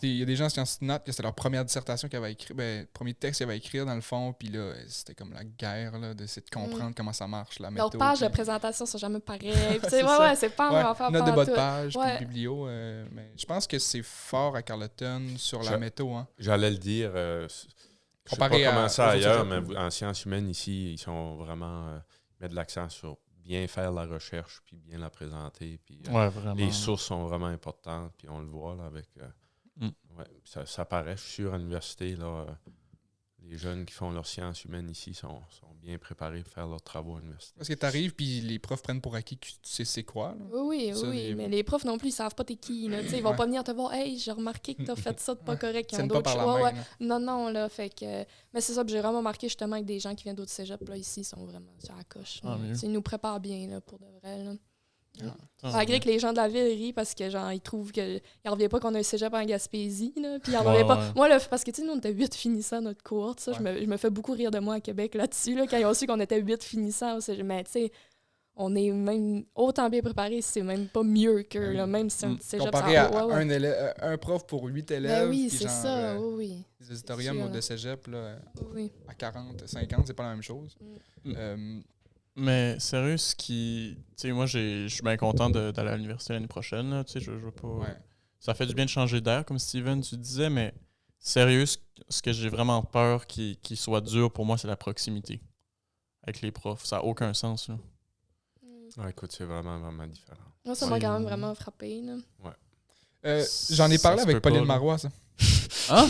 il y a des gens en sciences nat que c'était leur première dissertation qu'ils avaient écrit, premier texte qu'ils avaient écrit dans le fond, puis là, c'était comme la guerre, là, d'essayer de comprendre comment ça marche, la méthode. Leurs pages de présentation sont jamais pareilles. Puis, C'est ouais, ça. c'est pas en affaire. Note de pas bas en de tout. page, Ouais. puis biblio. Mais je pense que c'est fort à Carleton sur la méthode. Hein. J'allais le dire. Je sais Comparé pas comment aux ça ailleurs, autres mais en sciences humaines, ici, ils sont vraiment... mettent de l'accent sur bien faire la recherche, puis bien la présenter. Puis, Ouais, vraiment. les sources sont vraiment importantes, puis on le voit là, avec... Mm. ouais, ça paraît, je suis sûr, à l'université, là, les jeunes qui font leurs sciences humaines ici sont bien préparés pour faire leurs travaux à l'université. Parce que t'arrives, puis les profs prennent pour acquis que tu sais c'est quoi. Là. Oui, Ça, mais les profs non plus, ils savent pas t'es qui. Là. Ils vont Ouais. pas venir te voir. Hey, j'ai remarqué que t'as fait ça de pas correct. Ils ont Tiennent pas d'autres par la choses. main. Ouais. là. Non, là, fait que. Mais c'est ça, puis j'ai vraiment remarqué justement avec des gens qui viennent d'autres cégeps, là, ici, ils sont vraiment sur la coche. Ah, mieux. Ils nous préparent bien, là, pour de vrai, là. Ah, Malgré que les gens de la ville rient parce que, genre, ils trouvent qu'ils n'en reviennent pas qu'on a un cégep en Gaspésie, là, puis ils en Ouais, reviennent pas. ouais. Moi, là, parce que, tu sais, nous, on était 8 finissants à notre cohorte, ça, Ouais. je me fais beaucoup rire de moi à Québec là-dessus, là, quand ils ont su qu'on était 8 finissants au cégep. Mais, tu sais, on est même autant bien préparés, c'est même pas mieux que, là, même si c'est un cégep... Comparé ça- à ouais, ouais. un, un prof pour 8 élèves. Ben oui, puis c'est genre, ça, oui, Les auditoriums C'est sûr, de là. cégep, là, oui. à 40, 50, c'est pas la même chose. Mm. Euh, Mais sérieux, ce qui. Tu sais, moi, je suis bien content d'aller à l'université l'année prochaine. Là. Tu sais, je veux pas. ouais. Ça fait du bien de changer d'air, comme Steven, tu disais, mais sérieux, ce que j'ai vraiment peur qui soit dur pour moi, c'est la proximité avec les profs. Ça n'a aucun sens. Là. Ah, écoute, c'est vraiment, vraiment différent. Moi, ça m'a quand même vraiment frappé, là. J'en ai parlé Ça se avec peut pas, Pauline là. Marois, ça. Hein?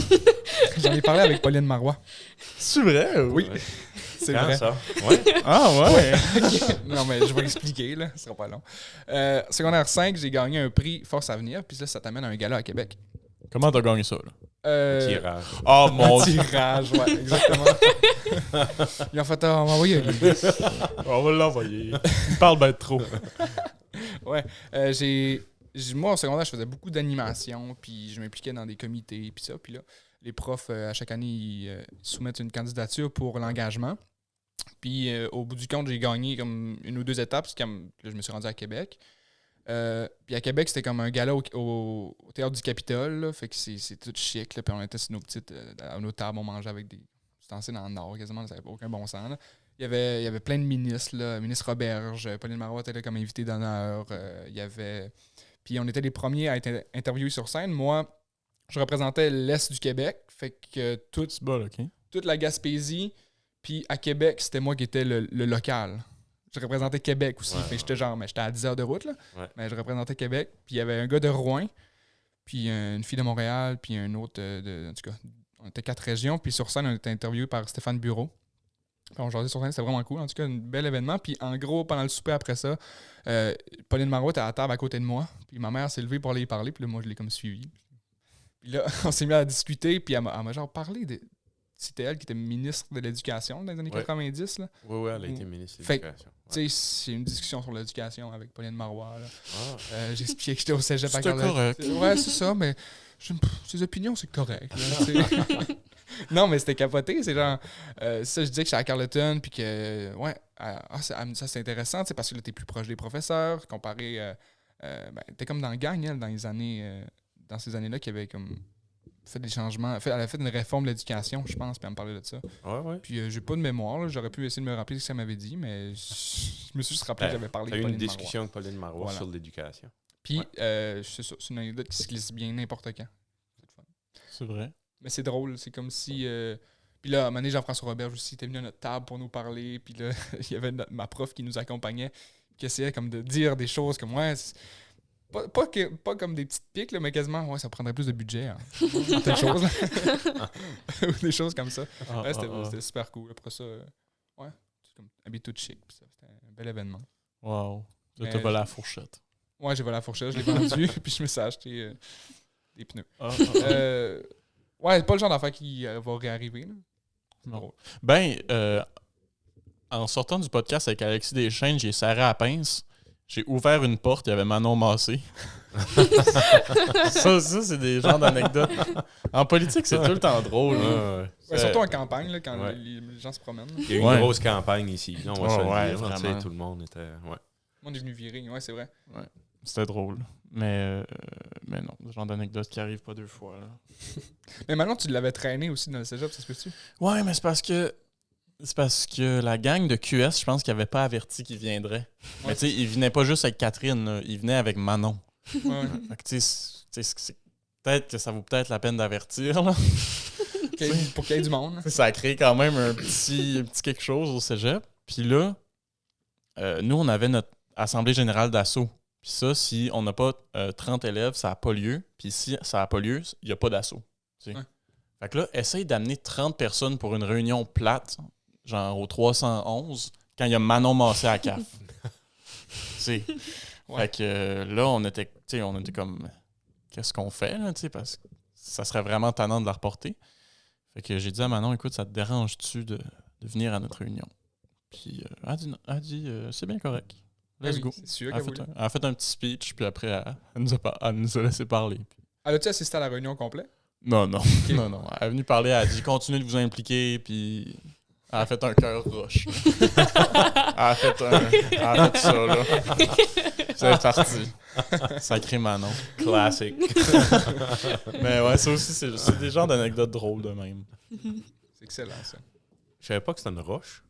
J'en ai parlé avec Pauline Marois. C'est vrai? Oui, Ouais. c'est Quand vrai. ça? Ouais. Ah ouais? Non, mais je vais expliquer, là. Ce sera pas long. Secondaire 5, j'ai gagné un prix Force Avenir, puis là, ça t'amène à un gala à Québec. Comment t'as gagné ça? Là? Tirage. Oh mon Un dieu! tirage, ouais, exactement. Ils ont fait, on m'a envoyé. On va l'envoyer. Il parle bien trop. Ouais. Moi, au secondaire, je faisais beaucoup d'animation, puis je m'impliquais dans des comités, puis ça. Puis là, les profs, à chaque année, ils soumettent une candidature pour l'engagement. Puis au bout du compte, j'ai gagné comme une ou deux étapes, parce que là, je me suis rendu à Québec. Puis à Québec, c'était comme un gala au Théâtre du Capitole, là, fait que c'est tout chic, là, puis on était sur nos petites, à nos tables, on mangeait avec des ustensiles dans le nord, quasiment, ça n'avait aucun bon sens, là. Il y avait plein de ministres, là, ministre Roberge, Pauline Marois était là comme invité d'honneur, il y avait... Puis on était les premiers à être interviewés sur scène. Moi, je représentais l'Est du Québec, fait que toute Bon, OK. la Gaspésie, puis à Québec, c'était moi qui étais le local. Je représentais Québec aussi. Ouais, Fait que j'étais genre, mais j'étais à 10 heures de route, là. Ouais. Mais je représentais Québec. Puis il y avait un gars de Rouen, puis une fille de Montréal, puis un autre en tout cas, on était 4 régions. Puis sur scène, on était interviewé par Stéphane Bureau. Puis on jasait sur scène, c'était vraiment cool. En tout cas, un bel événement. Puis en gros, pendant le souper après ça, Pauline Marois était à la table à côté de moi. Puis ma mère s'est levée pour aller y parler. Puis là, moi, je l'ai comme suivi. Puis là, on s'est mis à discuter. Puis elle m'a genre parlé de... C'était elle qui était ministre de l'Éducation dans les années Ouais. 90, là. Oui, elle a été ministre de Fait- l'Éducation. Tu sais, c'est une discussion sur l'éducation avec Pauline Marois. Là. Ah. J'expliquais que j'étais au cégep à C'était Carleton. correct. Ouais, c'est ça, mais ses opinions, c'est correct. là, tu sais. Non, mais c'était capoté. C'est genre. Ça, je disais que j'étais à Carleton, puis que. Ouais, ça c'est intéressant, tu sais, parce que là, t'es plus proche des professeurs, comparé. T'es comme dans le gang, elle, dans les années. Dans ces années-là, qui avait comme. Fait des changements. Elle a fait une réforme de l'éducation, je pense, puis elle me parlait de ça. Ouais. Puis j'ai pas de mémoire, là. J'aurais pu essayer de me rappeler ce qu'elle m'avait dit, mais je me suis juste rappelé que j'avais parlé T'as de eu une Pauline discussion avec Pauline Marois Voilà. sur l'éducation. Puis, Ouais. c'est ça, c'est une anecdote qui se glisse bien n'importe quand. C'est le fun. C'est vrai. Mais c'est drôle, c'est comme si... Puis là, à un moment donné, Jean-François Roberge aussi était venu à notre table pour nous parler, puis là, il y avait ma prof qui nous accompagnait, qui essayait comme de dire des choses comme, ouais, pas comme des petites piques, là, mais quasiment, ouais, ça prendrait plus de budget, hein, pour telle chose, là. Ou des choses comme ça. Ah, Ouais, ah, ah. c'était super cool. Après ça, ouais, c'est comme habillé tout chic, puis ça, c'était un bel événement. Wow. Là, Mais t'as volé la fourchette. Ouais, j'ai volé la fourchette, je l'ai vendue, puis je me suis acheté des pneus. Ah, ah, ah. Ouais, c'est pas le genre d'affaire qui va réarriver. Là. Non. Ben, en sortant du podcast avec Alexis Deschênes, j'ai serré à la pince. J'ai ouvert une porte, il y avait Manon Massé. Ça, c'est des genres d'anecdotes. En politique, c'est tout le temps drôle. Là. Ouais, surtout en campagne, là, quand Ouais. les gens se promènent. Il y a eu Ouais. une grosse campagne ici. Là, on va se le Ouais, dire. là, tu sais, vraiment. tout le monde était. Ouais. On est venu virer, ouais, c'est vrai. C'était drôle. Mais non, ce genre d'anecdote qui arrive pas 2 fois. Là. Mais maintenant, tu l'avais traîné aussi dans le cégep, ça se peut-tu? Ouais, mais c'est parce que la gang de QS, je pense qu'ils n'avaient pas averti qu'ils viendraient. Mais tu sais, ils venaient pas juste avec Catherine, là, ils venaient avec Manon. Ouais. Fait que tu sais, peut-être que ça vaut peut-être la peine d'avertir. Là. Pour qu'il y ait du monde. Ça a créé quand même un petit quelque chose au cégep. Puis là, nous, on avait notre assemblée générale d'assaut. Puis ça, si on n'a pas 30 élèves, ça n'a pas lieu. Puis si ça n'a pas lieu, il n'y a pas d'assaut. Tu sais. Ouais. Fait que là, essaye d'amener 30 personnes pour une réunion plate, genre au 311, quand il y a Manon Massé à la CAF. Tu sais. Ouais. Fait que là, on était comme, qu'est-ce qu'on fait, là, tu sais, parce que ça serait vraiment tannant de la reporter. Fait que j'ai dit à Manon, écoute, ça te dérange-tu de venir à notre réunion? Puis elle a dit c'est bien correct. Ben Let's oui, go. c'est sûr Elle qu'elle voulait. a fait un petit speech, puis après, elle nous a laissé parler. Elle a-tu assisté à la réunion complète? Non. Non. Elle est venue parler, elle a dit continuez de vous impliquer, puis elle a fait un cœur roche. elle a fait ça, là. C'est parti. Sacré Manon. Classique. Mais ouais, ça aussi, c'est des genres d'anecdotes drôles de même. C'est excellent, ça. Je savais pas que c'était une roche.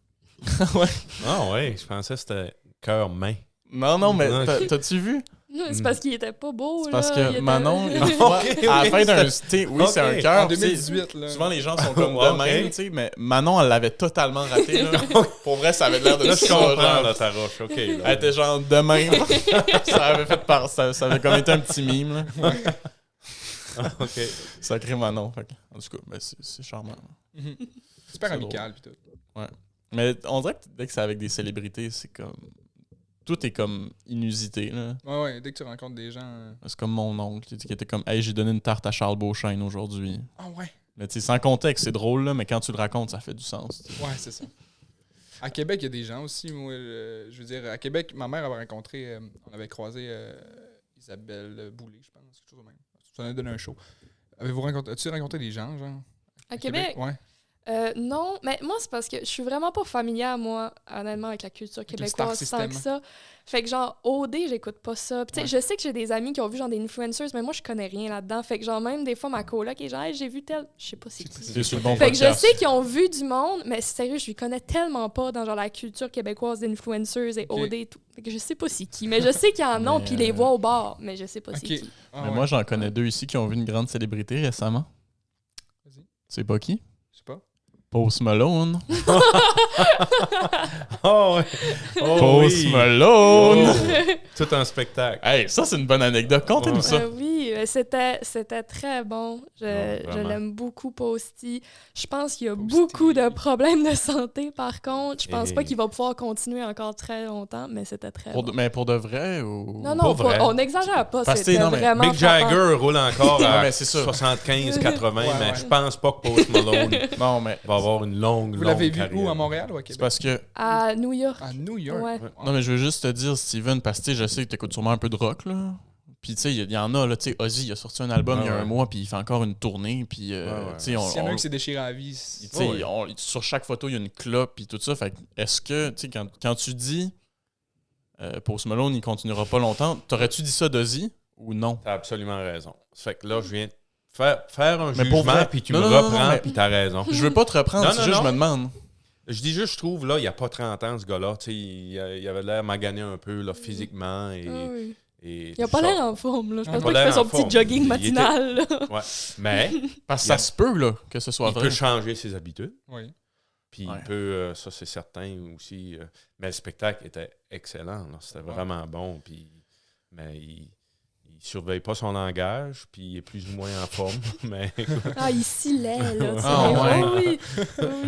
Ouais. Ah ouais, je pensais que c'était cœur-main. Non, mais Ok. t'as-tu vu? C'est parce qu'il était pas beau, C'est là. parce il que était- Manon, une fois, à la fin d'un... Oui, c'est un Ok. cœur. En tu sais, 2018, là. Souvent, les gens sont comme Ouais, de même, ok. tu sais, mais Manon, elle l'avait totalement raté. Là. Pour vrai, ça avait l'air de Là, je ça, comprends, genre. là, ta roche. OK. Elle Là. était genre de même. Ça avait fait ça avait comme été un petit mime. Là. OK. Sacré Manon. Fait que, en tout cas, ben, c'est charmant. Mhm. Super C'est amical, pis tout. Mais on dirait que dès que c'est avec des célébrités, c'est comme... Tout est comme inusité. Là. Ouais, dès que tu rencontres des gens. C'est comme mon oncle qui était comme « Hey, j'ai donné une tarte à Charles Beauchesne aujourd'hui. Ah ouais, » Mais tu sais, sans contexte, c'est drôle, là, mais quand tu le racontes, ça fait du sens. tu sais. ouais, c'est ça. À Québec, il y a des gens aussi. Moi, je veux dire, à Québec, ma mère avait rencontré, on avait croisé Isabelle Boulay, je pense, quelque chose de même. Ça en a donné un show. As-tu rencontré des gens, genre? À Québec? Ouais. Non, mais moi, c'est parce que je suis vraiment pas familière, moi, honnêtement, avec la culture le québécoise star tant que system. ça. Fait que, genre, OD, j'écoute pas ça. Puis, tu sais, Ouais. je sais que j'ai des amis qui ont vu, genre, des influencers, mais moi, je connais rien là-dedans. Fait que, genre, même des fois, ma coloc est genre, hey, j'ai vu tel. Je sais pas c'est qui. C'est sur le bon Fait que je podcast. sais qu'ils ont vu du monde, mais sérieux, je lui connais tellement pas dans, genre, la culture québécoise d'influencers et Ok. OD et tout. Fait que je sais pas c'est qui. Mais je sais qu'il y en a, Mais, puis ils les voient au bar, mais je sais pas c'est Ok. qui. Ah, Mais ouais. moi, j'en connais 2 ici qui ont vu une grande célébrité récemment. Vas-y. C'est pas qui? Je sais pas. Post Malone. Oh, ouais. Oh, Post oui. Malone! Oh. Tout un spectacle. Hey, ça, c'est une bonne anecdote. Contez-nous Ouais. ça. Oui, c'était très bon. Je vraiment. l'aime beaucoup, Posty. Je pense qu'il y a Posty. beaucoup de problèmes de santé, par contre. Je pense Et- pas qu'il va pouvoir continuer encore très longtemps, mais c'était très bon. Mais pour de vrai ou... Non, Pour non, vrai. on n'exagère pas. Parce que, C'était non, mais vraiment Mick frappant. Jagger roule encore Non, à mais c'est ça. 75-80, Ouais, mais ouais. je pense pas que Post Malone Non, mais va avoir une longue, Vous longue l'avez vu carrière. où, à Montréal ou à c'est Québec? parce que... À New York. À New York. Ouais. Non, mais je veux juste te dire, Steven, parce que tu sais, je sais que t'écoutes sûrement un peu de rock, là. Puis, tu sais, il y en a, là, tu sais, Ozzy, il a sorti un album il y a Ouais, un ouais. mois, puis il fait encore une tournée, puis, Ouais, ouais. tu sais, S'il y en a un qui s'est déchiré à la vie, tu sais, Ouais. sur chaque photo, il y a une clope, puis tout ça. Fait que est-ce que, tu sais, quand tu dis Post Malone, il continuera pas longtemps, t'aurais-tu dit ça d'Ozzy ou non? T'as absolument raison. Ça fait que là, je viens de faire un Mais pour jugement, vrai- puis tu non, me non, non, reprends, mais- puis t'as raison. Je veux pas te reprendre, Non, c'est non, juste, non. je me demande. Je dis juste, je trouve, là, il n'y a pas 30 ans, ce gars-là. Tu sais, il avait l'air magané un peu, là, physiquement. Et, Ah oui. et Il a tout pas ça. l'air en forme, là. Je Il a pense pas pas qu'il l'air fait son en petit forme. jogging Il était- matinal. là. Ouais. Mais Parce que Il y a- ça se peut, là, que ce soit il vrai. peut changer ses habitudes. Oui. Puis Ouais. il peut, ça c'est certain aussi. Mais le spectacle était excellent. Là. C'était vraiment bon. Puis, mais il surveille pas son langage. Puis il est plus ou moins en forme. Mais Ah, il s'illait, là. tu sais. Ah, ouais. Oui, oui.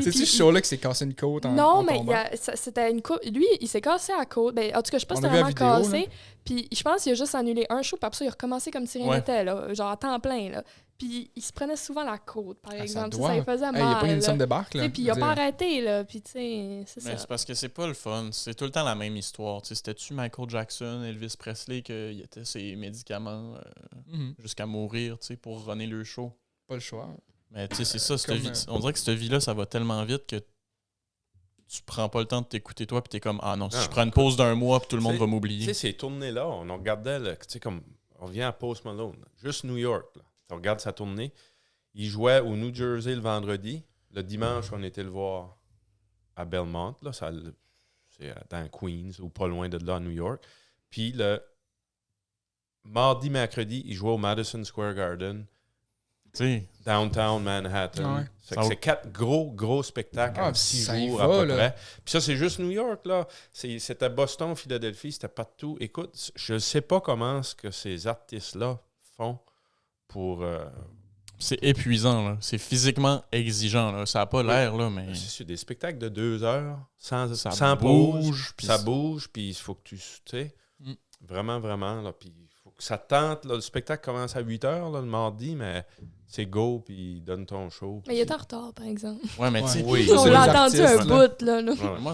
C'est-tu Puis- ce show-là qui s'est cassé une côte en Non, en mais tombant? c'était une coupe. Lui, il s'est cassé à côte. Ben, en tout cas, je sais pas si On c'était a vu la vraiment vidéo, cassé. Puis je pense qu'il a juste annulé un show, puis après ça, il a recommencé comme si rien Ouais. n'était, là. Genre à temps plein, là. Puis il se prenait souvent la côte, par Ah, ça exemple. doit. Ça lui faisait Hey, mal. il a pas une là. somme de barque, Tu là. sais, puis il a je pas veux dire. arrêté, là. Puis, tu sais, c'est Mais ça. c'est parce que c'est pas le fun. C'est tout le temps la même histoire. Tu sais, c'était-tu Michael Jackson, Elvis Presley, qu'il était ses médicaments Mhm. jusqu'à mourir, tu sais, pour runner le show. Pas le choix. Mais tu sais, c'est ça, cette comme, vie. On dirait que cette vie-là, ça va tellement vite que tu prends pas le temps de t'écouter toi, puis t'es comme, ah non, si Non, je prends une pause d'un mois, puis tout le monde Tu va sais, m'oublier. Tu sais, ces tournées-là, on regardait, tu sais, comme, on vient à Post Malone, juste New York, là. On regarde sa tournée. Il jouait au New Jersey le vendredi. Le dimanche, on était le voir à Belmont, là, c'est dans Queens, ou pas loin de là, à New York. Puis le mardi, mercredi, il jouait au Madison Square Garden, Tu sais, downtown Manhattan. Ouais. C'est 4 gros spectacles Ah, en 6 ça y jours va, à peu là. près. Puis ça, c'est juste New York, là. C'était Boston, Philadelphie, c'était partout. Écoute, je ne sais pas comment ce que ces artistes-là font pour... c'est épuisant, là. C'est physiquement exigeant, là. Ça a pas l'air, là, mais c'est des spectacles de 2 heures, ça sans pause. bouge. puis Ça bouge, puis il faut que tu sais, Mm. vraiment, là, puis il faut que ça tente, là, le spectacle commence à 8 heures, là, le mardi, mais c'est go, puis donne ton show. Mais il est en retard, par exemple. Ouais, mais tu sais, Oui. On c'est l'a les entendu un artistes, là. bout, là. Ouais. moi,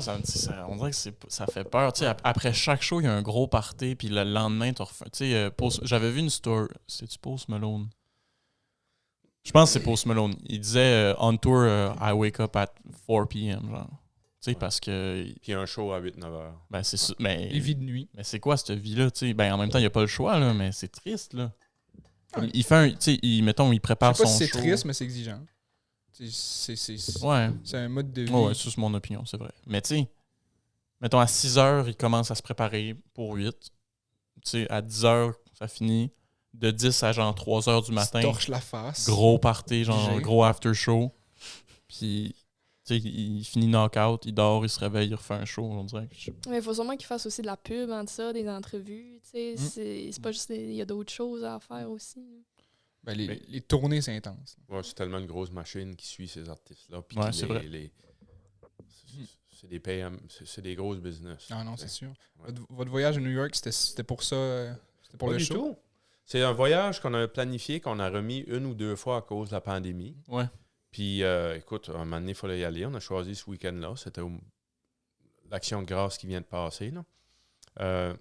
on dirait que ça fait peur. Tu sais, après chaque show, il y a un gros party, puis le lendemain, tu refais. Tu sais, j'avais vu une story. C'est-tu Post Malone? Je pense que c'est Post Malone. Il disait on tour, I wake up at 4 p.m. genre. Tu sais, Ouais. parce que. Puis un show à 8-9 heures. Ben, c'est ça. Mais, Les vies de nuit. mais c'est quoi cette vie-là? Tu sais? Ben, en même temps, il n'y a pas le choix, là, mais c'est triste, là. Comme, il fait un. Tu sais, mettons, il Je prépare sais pas son si c'est show. triste, mais c'est exigeant. C'est Ouais. un mode de vie. Ouais, ça, c'est mon opinion, c'est vrai. Mais tu sais, mettons, à 6 heures, il commence à se préparer pour 8. Tu sais, à 10 heures, ça finit. De 10 à genre 3 heures du Il se matin, torche la face. gros party, genre Obligé. gros after show. Puis, tu sais, il finit knock-out, il dort, il se réveille, il refait un show, on dirait. Mais il faut sûrement qu'il fasse aussi de la pub entre ça, des entrevues. Tu sais, Mm. c'est pas juste. Il y a d'autres choses à faire aussi. Ben, Mais- les tournées, c'est intense. Ouais, c'est tellement une grosse machine qui suit ces artistes-là. Puis Ouais, qui c'est vrai. c'est des PM, c'est des grosses business. Ah non, c'est sûr. Ouais. Votre voyage à New York, c'était pour ça. C'était pour Pas le du show. tout. C'est un voyage qu'on a planifié, qu'on a remis 1 ou 2 fois à cause de la pandémie. Ouais. Puis, écoute, un moment donné, il fallait y aller. On a choisi ce week-end-là. C'était l'Action de grâce qui vient de passer. Là.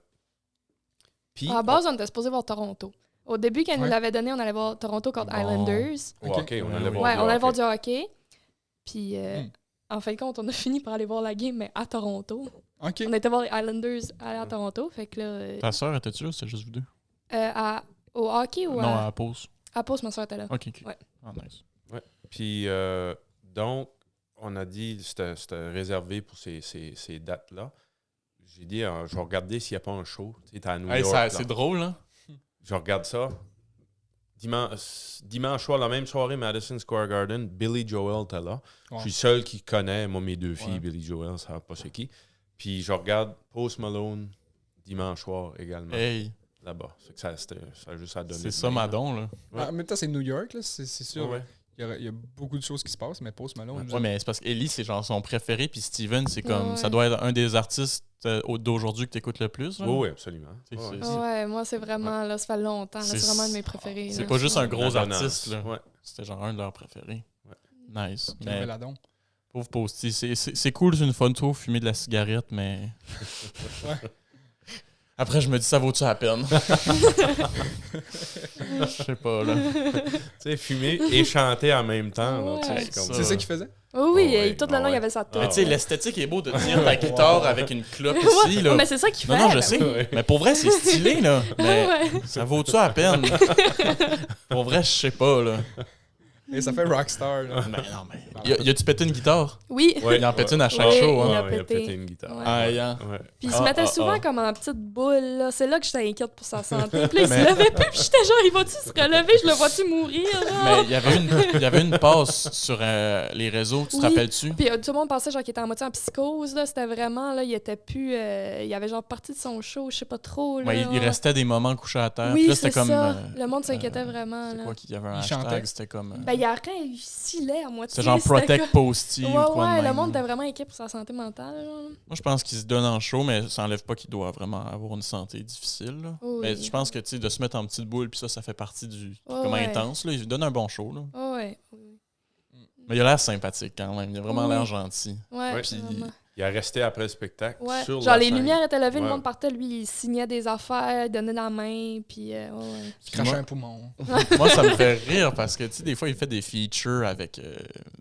Puis, À la base, on était supposé voir Toronto. Au début, quand ils nous Ouais. l'avaient donné, on allait voir Toronto contre Bon. Islanders. au Ok. hockey, on Ouais, allait oui. voir Ouais, du on allait voir hockey. du hockey. Puis, Hmm. en fin de compte, on a fini par aller voir la game, mais à Toronto. OK. On était voir les Islanders à Toronto. Fait que là, Ta soeur était-tu là? C'était juste vous deux? au hockey ou Non, à la pause. à Pause, ma soeur était là. Ok, ok. Ouais. Ah, nice. Puis, donc, on a dit c'était réservé pour ces dates-là. J'ai dit, je vais regarder s'il n'y a pas un show. Tu sais, t'es à New Hey, York. ça- là. c'est drôle, hein? Je regarde ça. Dimanche soir, la même soirée, Madison Square Garden, Billy Joel était là. Wow. Je suis seul qui connaît, moi, mes 2 filles, Ouais. Billy Joel, ça ne pas c'est qui. Puis je regarde Post Malone dimanche soir également, Hey, là-bas. Fait que ça a juste à donner. c'est ça, Madon, là. Ouais. Ah, en même temps, c'est New York, là, c'est sûr. Ouais, ouais. Il y a beaucoup de choses qui se passent, mais Post Malone. Ouais, mais c'est parce qu'Ellie, c'est genre son préféré, puis Steven, c'est comme. Ouais. Ça doit être un des artistes d'aujourd'hui que tu écoutes le plus. là. Oui, oui, absolument. C'est- Ouais, c'est- ouais. Ouais, moi, c'est vraiment, là, ça fait longtemps. là, C'est- C'est vraiment un de mes préférés. C'est là. pas juste un Ouais. gros Madonna, artiste, là. ouais. C'était genre un de leurs préférés. Ouais. Nice. Quel Mais Veladon. pauvre Posty, c'est cool, c'est une photo, fumer de la cigarette, mais. Ouais. Après, je me dis, ça vaut-tu la peine? Je sais pas, là. Tu sais, fumer et chanter en même temps. Là, tu sais, Ouais. c'est comme Ça. C'est ça qu'il faisait? Oh oui, Ah ouais, et tout le ah long, il y ouais. avait sa tête. Mais tu sais, ouais. l'esthétique est beau de tenir ta guitare avec une clope ici, là. Mais c'est ça qu'il fait. Non, non, je ben sais. oui. Ouais. Mais pour vrai, c'est stylé, là. Mais Ouais. ça vaut-tu la peine? Pour vrai, je sais pas, là. Et ça fait rockstar. Là. Mais non, mais. Y a-tu pété une guitare? Oui. Ouais, Il en pète une à chaque Ouais, show, il hein. a Ouais, il a pété. pété une guitare. Ouais. Aïe, hein. Ouais. Puis il se mettait souvent ah. comme en petite boule, là. C'est là que j'étais inquiète pour sa santé. Puis là, il Mais- se levait plus, puis j'étais genre, il va-tu se relever? Je le vois-tu mourir, genre? Mais il y avait une passe sur les réseaux, tu te Oui. rappelles-tu? Puis tout le monde pensait genre qu'il était en moitié en psychose, là. C'était vraiment, là, il était plus... il avait genre parti de son show, je sais pas trop, là. Ouais, il restait des moments couchés à terre. Oui, Puis là, c'est c'était comme. ça. Le monde s'inquiétait vraiment, C'est là. quoi qu'il y avait un Il hashtag? chantait. C'était comme. Ben, il a rien eu laid à moitié. C'est genre c'était Protect Posty ou Ouais, quoi de ouais, le même, monde là. était vraiment inquiet pour sa santé mentale. Genre. Moi, je pense qu'il se donne en show, mais ça enlève pas qu'il doit vraiment avoir une santé difficile. Là. Oui. Mais je pense que tu sais, de se mettre en petite boule, puis ça fait partie du comment ouais. intense. Là. Il donne un bon show. Là. Ouais. Mais il a l'air sympathique quand même. Il a vraiment Oui. l'air gentil. Ouais, Ouais. Puis vraiment. Il est resté après le spectacle. Ouais. Sur Genre, la les scène. lumières étaient levées, le Ouais. monde partait, lui, il signait des affaires, il donnait la main, puis ouais. Tu craches un poumon. Moi, ça me fait rire parce que, tu sais, des fois, il fait des features avec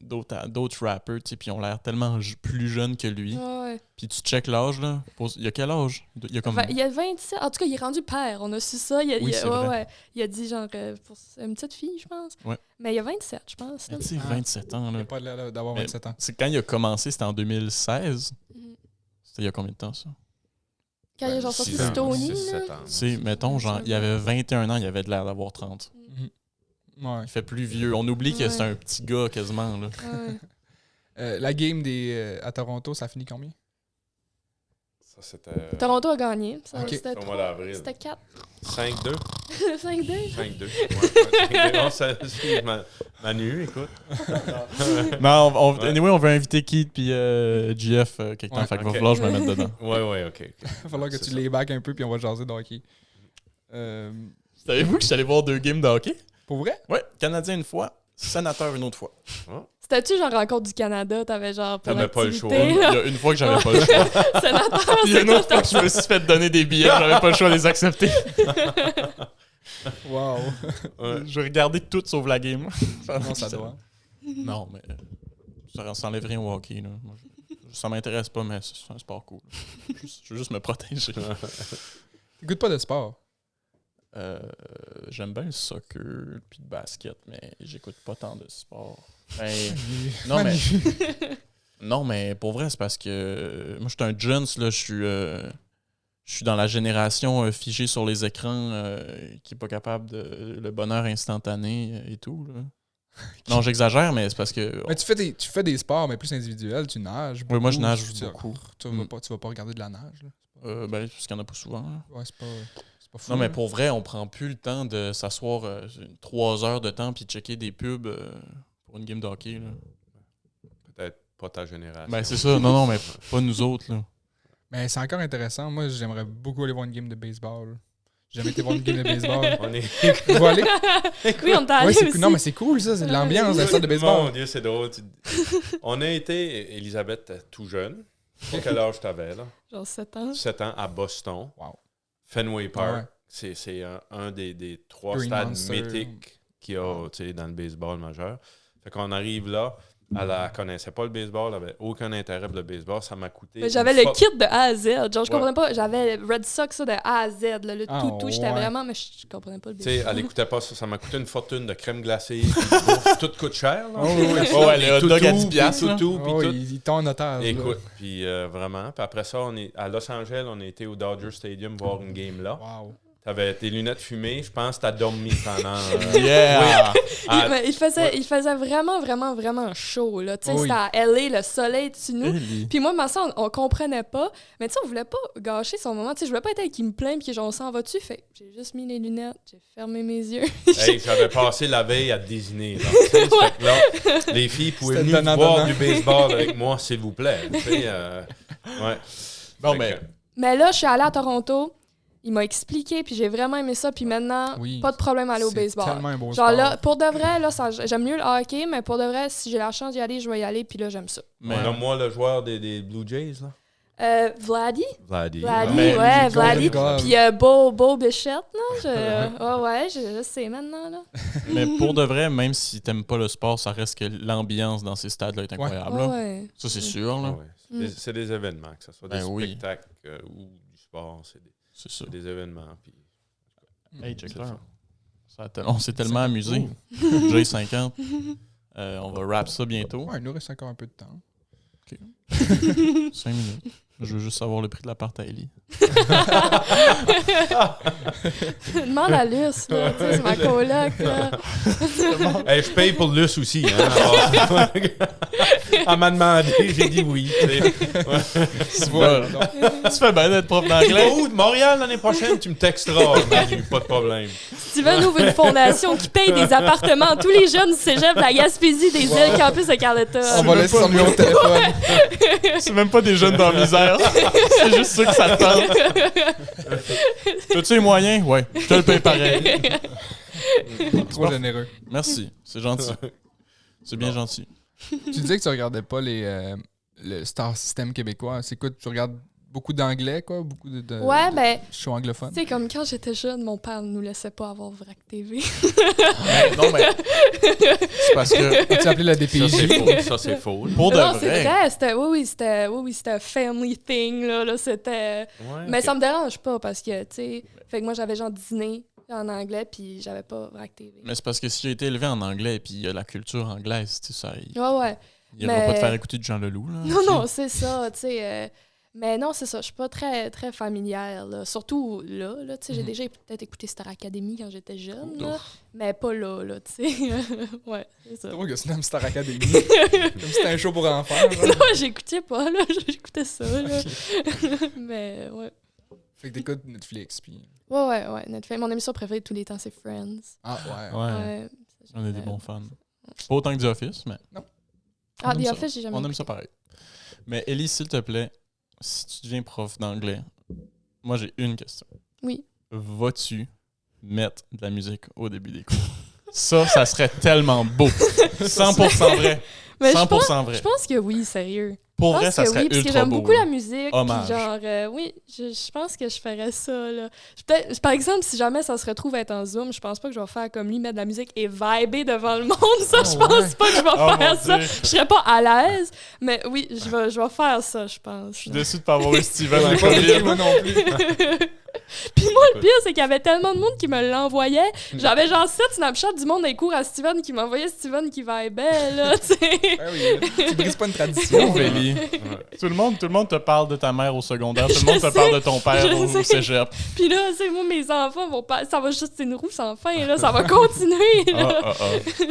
d'autres rappers, tu sais, puis ils ont l'air tellement plus jeunes que lui. Ouais. Puis tu check l'âge, là. Il a quel âge? Il a comme... Il y a 27. En tout cas, il est rendu père. On a su ça. Oui, c'est vrai. Ouais. Il a dit, genre, pour une petite fille, je pense. Ouais. Mais il a 27, je pense. là. Mais tu sais, Ah. 27 ans, Il là. n'a pas l'air d'avoir Mais 27 ans. C'est quand il a commencé, c'était en 2016. Mhm. C'était il y a combien de temps, ça? Quand il a genre sorti 6 ans, Stony, 6-7 là. ans. Tu sais, mettons, genre, il avait 21 ans, il avait de l'air d'avoir 30. Ouais. Il fait plus vieux. On oublie que Ouais. c'est un petit gars, quasiment, là. Ouais. La game à Toronto, ça finit combien? Ça, c'était Toronto a gagné. Ça, Ok. C'était au mois d'avril. C'était 4. 5-2. 5-2. 5-2. Ouais. Non, ça, c'est Manu, écoute. Non, Ouais. anyway, on veut inviter Keith puis GF quelque temps. Ouais, Fait qu'il va ok. falloir que je me mette dedans. Ouais, ok. Il va falloir que C'est tu ça. les back un peu puis on va jaser de hockey. Savez-vous que je suis allé voir 2 games de hockey? Pour vrai? Ouais, Canadien une fois, sénateur une autre fois. C'était-tu genre rencontre du Canada? T'avais genre pour T'avais pas le l'activité, choix. Il y là? a une fois que j'avais pas le choix. Sénateur, Il y a c'est une autre fois que je me suis fait donner des billets, j'avais pas le choix de les accepter. Wow. Ouais. Je regardais tout sauf la game. Non, ça doit. Non, mais ça enlève rien au hockey. Là. Moi, ça m'intéresse pas, mais c'est un sport cool. Je veux juste me protéger. T'écoutes pas de sport. J'aime bien le soccer puis le basket, mais j'écoute pas tant de sport. Ben, non, mais, non, mais pour vrai, c'est parce que moi, je suis un Jones, là, je suis dans la génération figée sur les écrans qui est pas capable de le bonheur instantané et tout. Là. Non, j'exagère, mais c'est parce que... Mais tu fais des sports, mais plus individuels. Tu nages. Oui, moi, je beaucoup, nage tu- beaucoup. Tu vas pas regarder de la nage. Là. Ben, parce qu'il y en a pas souvent. Là. Ouais, c'est pas fou. Non, mais là. pour vrai, on prend plus le temps de s'asseoir 3 heures de temps puis de checker des pubs pour une game de hockey. Là. Peut-être pas ta génération. Ben, c'est ça. Non, mais pas nous autres. Là. Mais c'est encore intéressant. Moi, j'aimerais beaucoup aller voir une game de baseball. J'ai jamais été voir une game de baseball. On est. Vous voulez aller? Oui, on t'a allé Ouais, c'est aussi. cool. Non, mais c'est cool, ça. C'est de l'ambiance de la salle de Mon baseball. Dieu, c'est drôle. On a été, Elisabeth, tout jeune. Quel âge t'avais, là? Genre 7 ans. 7 ans à Boston. Wow. Fenway Park. Ouais. C'est un des 3 Green stades Monster. mythiques qu'il y a tu sais, dans le baseball majeur. Fait qu'on arrive là, elle connaissait pas le baseball, elle avait aucun intérêt pour le baseball. Ça m'a coûté. Mais j'avais une le fois- kit de A à Z. Genre, je Ouais. comprenais pas. J'avais Red Sox ça, de A à Z. Là, le Ah, tout. J'étais ouais. vraiment. Mais je comprenais pas le Tu sais, baseball. elle écoutait pas ça. Ça m'a coûté une fortune de crème glacée. puis de bouffe. Tout coûte cher. Là. Oh, oui, oui. Oh, ouais, le hot dog à Toutou, 10 piastres, là. puis toutou, puis Oh, tout. il tombe en otage. là. Écoute, puis vraiment. Puis après ça, on est à Los Angeles, on a été au Dodger Stadium voir une game là. Wow. T'avais tes lunettes fumées, je pense que t'as dormi pendant. Yeah! Mais il faisait vraiment, vraiment, vraiment chaud. Là. Tu sais, Oui. c'était à LA, le soleil dessus nous. Puis moi, ma soeur, on comprenait pas. Mais tu sais, on voulait pas gâcher son moment. Tu sais, je voulais pas être avec qui me plaint puis que genre, on s'en va-tu. Fait que j'ai juste mis les lunettes, j'ai fermé mes yeux. Hey, j'avais passé la veille à désigner. Fait que là, les filles pouvaient C'était venir voir donnant. du baseball avec moi, s'il vous plaît. Tu sais, ouais. Bon, Fait mais... que- Mais là, je suis allée à Toronto. Il m'a expliqué, puis j'ai vraiment aimé ça. Puis maintenant, Oui. pas de problème à aller au C'est baseball. tellement un beau Genre sport. là, pour de vrai, là, j'aime mieux le hockey, mais pour de vrai, si j'ai la chance d'y aller, je vais y aller, puis là, j'aime ça. mais Là, moi, le joueur des Blue Jays, là. Vladdy? Vladdy. Vladdy, Mais ouais, Golden Vladdy. Glove. Puis Beau Bichette, là. Ouais, je sais maintenant, là. Mais pour de vrai, même si t'aimes pas le sport, ça reste que l'ambiance dans ces stades-là est incroyable. là. Ouais. Ça, c'est sûr. Là. Ouais. C'est des événements, que ce soit des Ben oui. spectacles ou du sport, c'est C'est ça. des événements. Puis... Hey, check C'est là. ça. On s'est tellement amusé. J50. On va wrap ça bientôt. Ouais, il nous reste encore un peu de temps. 5 minutes. Je veux juste savoir le prix de l'appart à Ellie. Demande à Luce, là. Tu sais, c'est ma coloc, là. Hey, je paye pour Luce aussi. Hein? Elle m'a demandé, j'ai dit oui. Tu sais. Tu vois, tu fais bien d'être prof Tu d'anglais. vas où? De Montréal l'année prochaine? Tu me texteras. Manu, pas de problème. Steven ouvre une fondation qui paye des appartements à tous les jeunes du cégep de la Gaspésie, des îles Campus de Carleton. On va laisser son numéro de téléphone. C'est même pas des jeunes dans la misère. C'est juste ça que ça te tente. As-tu les moyens? Ouais, je te le paye pareil. Trop généreux. Merci, c'est gentil. C'est bien gentil. Tu disais que tu regardais pas le Star System québécois. C'est quoi? Tu regardes beaucoup d'anglais, quoi? Beaucoup de Ouais, ben, shows anglophones? tu sais, comme quand j'étais jeune, mon père ne nous laissait pas avoir Vrac TV. Non, mais c'est parce que, Tu appelé la Ça, DPJ? c'est faux. Ça, c'est faux. pour de Non, c'est vrai, vrai, c'était un family thing, là, c'était... Ouais, Mais ok. ça me dérange pas, parce que, tu sais, fait que moi, j'avais genre dîner en anglais, puis j'avais pas Vrac TV. mais c'est parce que si tu as été élevé en anglais et puis il y a la culture anglaise, tu sais, ça, Ouais. il va Mais- pas te faire écouter de Jean Leloup, là. Non, non, c'est ça, tu sais. Mais non, c'est ça, je suis pas très, très familière, là. Surtout là, tu sais, j'ai déjà peut-être écouté Star Academy quand j'étais jeune, là, mais pas là, tu sais. Ouais, c'est ça. C'est drôle que c'est même Star Academy. Comme si c'était un show pour enfants. genre. Non, j'écoutais pas, là, j'écoutais ça, là. Mais ouais. Fait que t'écoutes Netflix, puis... Ouais, Netflix. Mon émission préférée de tous les temps, c'est Friends. Ah, ouais. Ouais, Ouais. on est des bons fans. Pas autant que The Office, mais Ah, on aime The ça. Office, j'ai jamais on aime écouté. ça pareil. Mais Ellie, s'il te plaît, si tu deviens prof d'anglais, moi j'ai une question. Oui. Vas-tu mettre de la musique au début des cours? Ça serait tellement beau. 100% vrai. Mais 100% vrai. je pense que oui, sérieux. Pour Je vrai, pense ça que serait oui, parce que ultra j'aime beau. beaucoup là. la musique. Hommage. Puis genre, oui, je pense que je ferais ça, là. Par exemple, si jamais ça se retrouve être en Zoom, je pense pas que je vais faire comme lui, mettre de la musique et vibrer devant le monde. Ça, je pense pas que je vais Oh, faire mon ça. Dieu. Je serais pas à l'aise, mais oui, je vais faire ça, je pense. Je suis déçu de pas avoir eu Steven J'ai en pas vécu, COVID. moi non plus. Puis moi, le pire, c'est qu'il y avait tellement de monde qui me l'envoyait. J'avais genre 7 Snapchats du monde dans les cours à Steven qui m'envoyait Steven qui vibrait, là, tu sais. Ben oui, tu brises pas une tradition. Pauvre Ellie. Tout le monde te parle de ta mère au secondaire. Tout le monde Je te parle sais, de ton père je au sais. cégep. Puis là, tu sais, moi, mes enfants vont pas. Ça va juste, c'est une roue sans fin, là. Ça va continuer, là.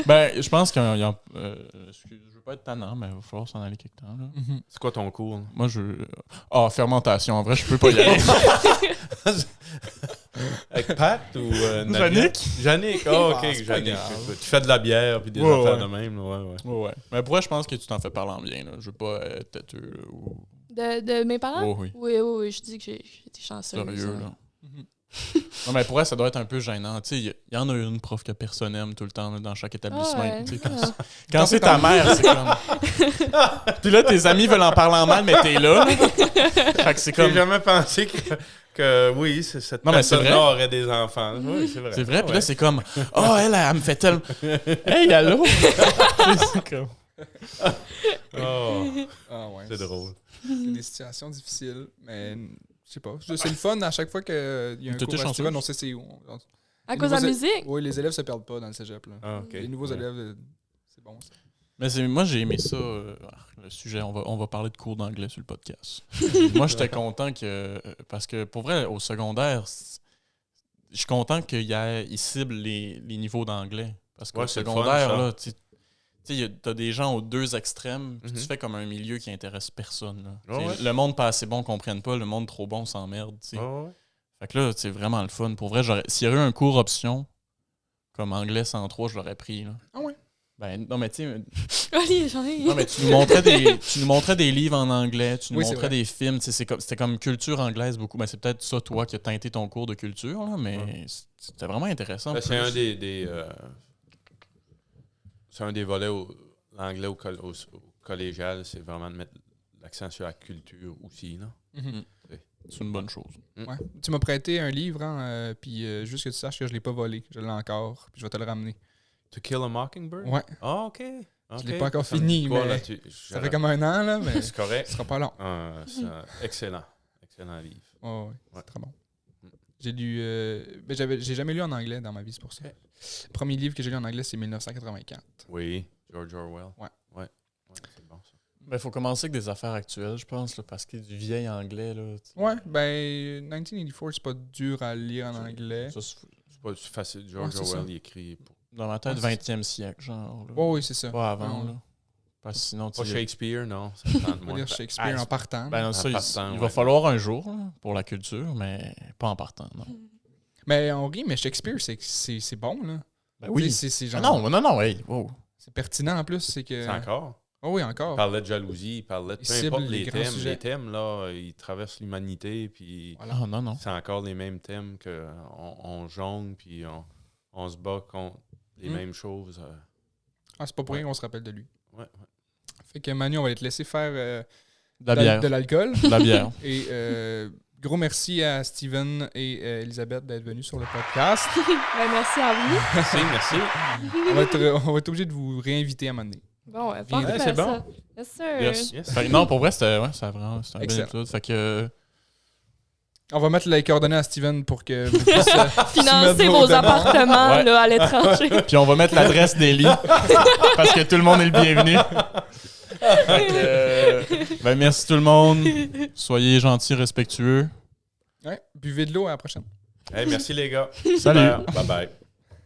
Ben, je pense qu'il y a... je veux pas être tannant, mais il va falloir s'en aller quelque temps. Là. C'est quoi ton cours? là? Moi, fermentation. En vrai, je peux pas y aller. Avec Pat ou Nadia? Jannick? Jannick, oh, ok, Ah, c'est pas Jannick. grave. Tu fais de la bière puis des Ouais, affaires ouais. de même, là, ouais. Ouais. Mais pour vrai, je pense que tu t'en fais parler en bien. Là. Je veux pas être têteux là, ou De mes parents? Oh, oui. Oui, je dis que j'ai été chanceuse. sérieux. hein. Là. Non, mais pour vrai, ça doit être un peu gênant. Tu sais, il y en a une prof que personne aime tout le temps là, dans chaque établissement. Ouais. Tu sais, Ah. Quand c'est ta mère, c'est comme. Puis là, tes amis veulent en parler en mal, mais t'es là. Fait que c'est J'ai comme. jamais pensé que oui, cette Non, mais c'est personne-là vrai. aurait des enfants. Oui, c'est vrai. C'est vrai, puis Ouais. là, c'est comme. Oh, elle me fait tellement. Hey, allô? C'est comme. Oh, Ah ouais. c'est drôle. C'est des situations difficiles, mais je sais pas. C'est le fun à chaque fois qu'il y a un T'étais cours à chanceuse. Steven, on sait c'est où. À cause de la musique? Oui, les élèves se perdent pas dans le cégep. Là. Ah, ok. Les nouveaux Ouais. élèves, c'est bon. Ça. Mais moi, j'ai aimé ça. Le sujet, on va parler de cours d'anglais sur le podcast. Moi, j'étais content que. Parce que pour vrai, au secondaire, je suis content qu'ils ciblent les niveaux d'anglais. Parce qu'au Ouais, c'est le fun, secondaire, ça. là, tu sais, t'as des gens aux deux extrêmes, puis tu Mhm. fais comme un milieu qui intéresse personne. Là. Ouais, Tu sais, le monde pas assez bon comprenne pas, le monde trop bon s'emmerde. Tu sais. Ah, ouais. Fait que là, c'est vraiment le fun. Pour vrai, s'il y avait eu un cours option, comme anglais 103, je l'aurais pris. Là. Ah ouais? Ben, non, mais tu sais, Allez, j'en ai. non, mais tu nous montrais des livres en anglais, tu nous Oui, c'est montrais vrai. des films. Tu sais, c'était comme culture anglaise beaucoup. Ben, c'est peut-être ça, toi, qui a teinté ton cours de culture, là, mais Ouais. c'était vraiment intéressant. Ben, c'est Plus. un c'est un des volets l'anglais au collégial, c'est vraiment de mettre l'accent sur la culture aussi. Là. Mhm. C'est une bonne chose. Ouais. Tu m'as prêté un livre, hein, puis juste que tu saches que je l'ai pas volé. Je l'ai encore, puis je vais te le ramener. To Kill a Mockingbird? Ouais. Ah, OK. Je l'ai pas encore fini, mais ça fait comme un an, là, mais C'est ce correct. sera pas long. C'est excellent. Excellent livre. Ouais, Ouais. c'est très bon. J'ai lu... ben, j'ai jamais lu en anglais dans ma vie, c'est pour ça. Le premier livre que j'ai lu en anglais, c'est 1984. Oui, George Orwell. Ouais. Ouais, c'est bon ça. Ben, faut commencer avec des affaires actuelles, je pense, là, parce qu'il y a du vieil anglais. Là, Ouais, ben 1984, c'est pas dur à lire en anglais. Ça, C'est pas facile. George Ouais, c'est Orwell, ça. il écrit dans ma tête, Ouais, 20e siècle, genre. Là. Oh, oui, c'est ça. Pas avant, Ouais. là. Parce que sinon, pas tu Shakespeare, non. Ça tente On va moins. lire Shakespeare Ah, en partant. Ben, non, En ça, partant, il ouais. va falloir un jour là, pour la culture, mais pas en partant, non. Mais on rit, mais Shakespeare, c'est bon, là. Ben Tu oui. sais, c'est Ah genre... non, hey, wow. C'est pertinent en plus, c'est que... C'est encore. Oh oui, Il encore. parlait de jalousie, il parlait de Il peu cible importe les les grands thèmes. sujets. Les thèmes, là, ils traversent l'humanité, puis Voilà. Ah non. c'est encore les mêmes thèmes qu'on jongle, puis on se bat contre les mêmes choses. Ah, c'est pas pour rien qu'on se rappelle de lui. Ouais. Fait que Manu, on va te laisser faire De la bière. de l'alcool. De la bière. Et gros merci à Steven et Elisabeth d'être venus sur le podcast. Ben, merci à vous. Merci. On va être obligé de vous réinviter à un moment donné. Bon, Bien, parfait, c'est bon. ça. Yes, sir. Yes. Fait que non, pour vrai, c'était un bel Excellent. épisode. Fait que. On va mettre les coordonnées à Steven pour que vous puissiez Financer soumettre vos demandes. appartements Ouais. là, à l'étranger. Puis on va mettre l'adresse d'Eli. Parce que tout le monde est le bienvenu. Fait que, ben merci tout le monde. Soyez gentils, respectueux. Ouais, buvez de l'eau à la prochaine. Hey, merci les gars. Salut. Bye bye.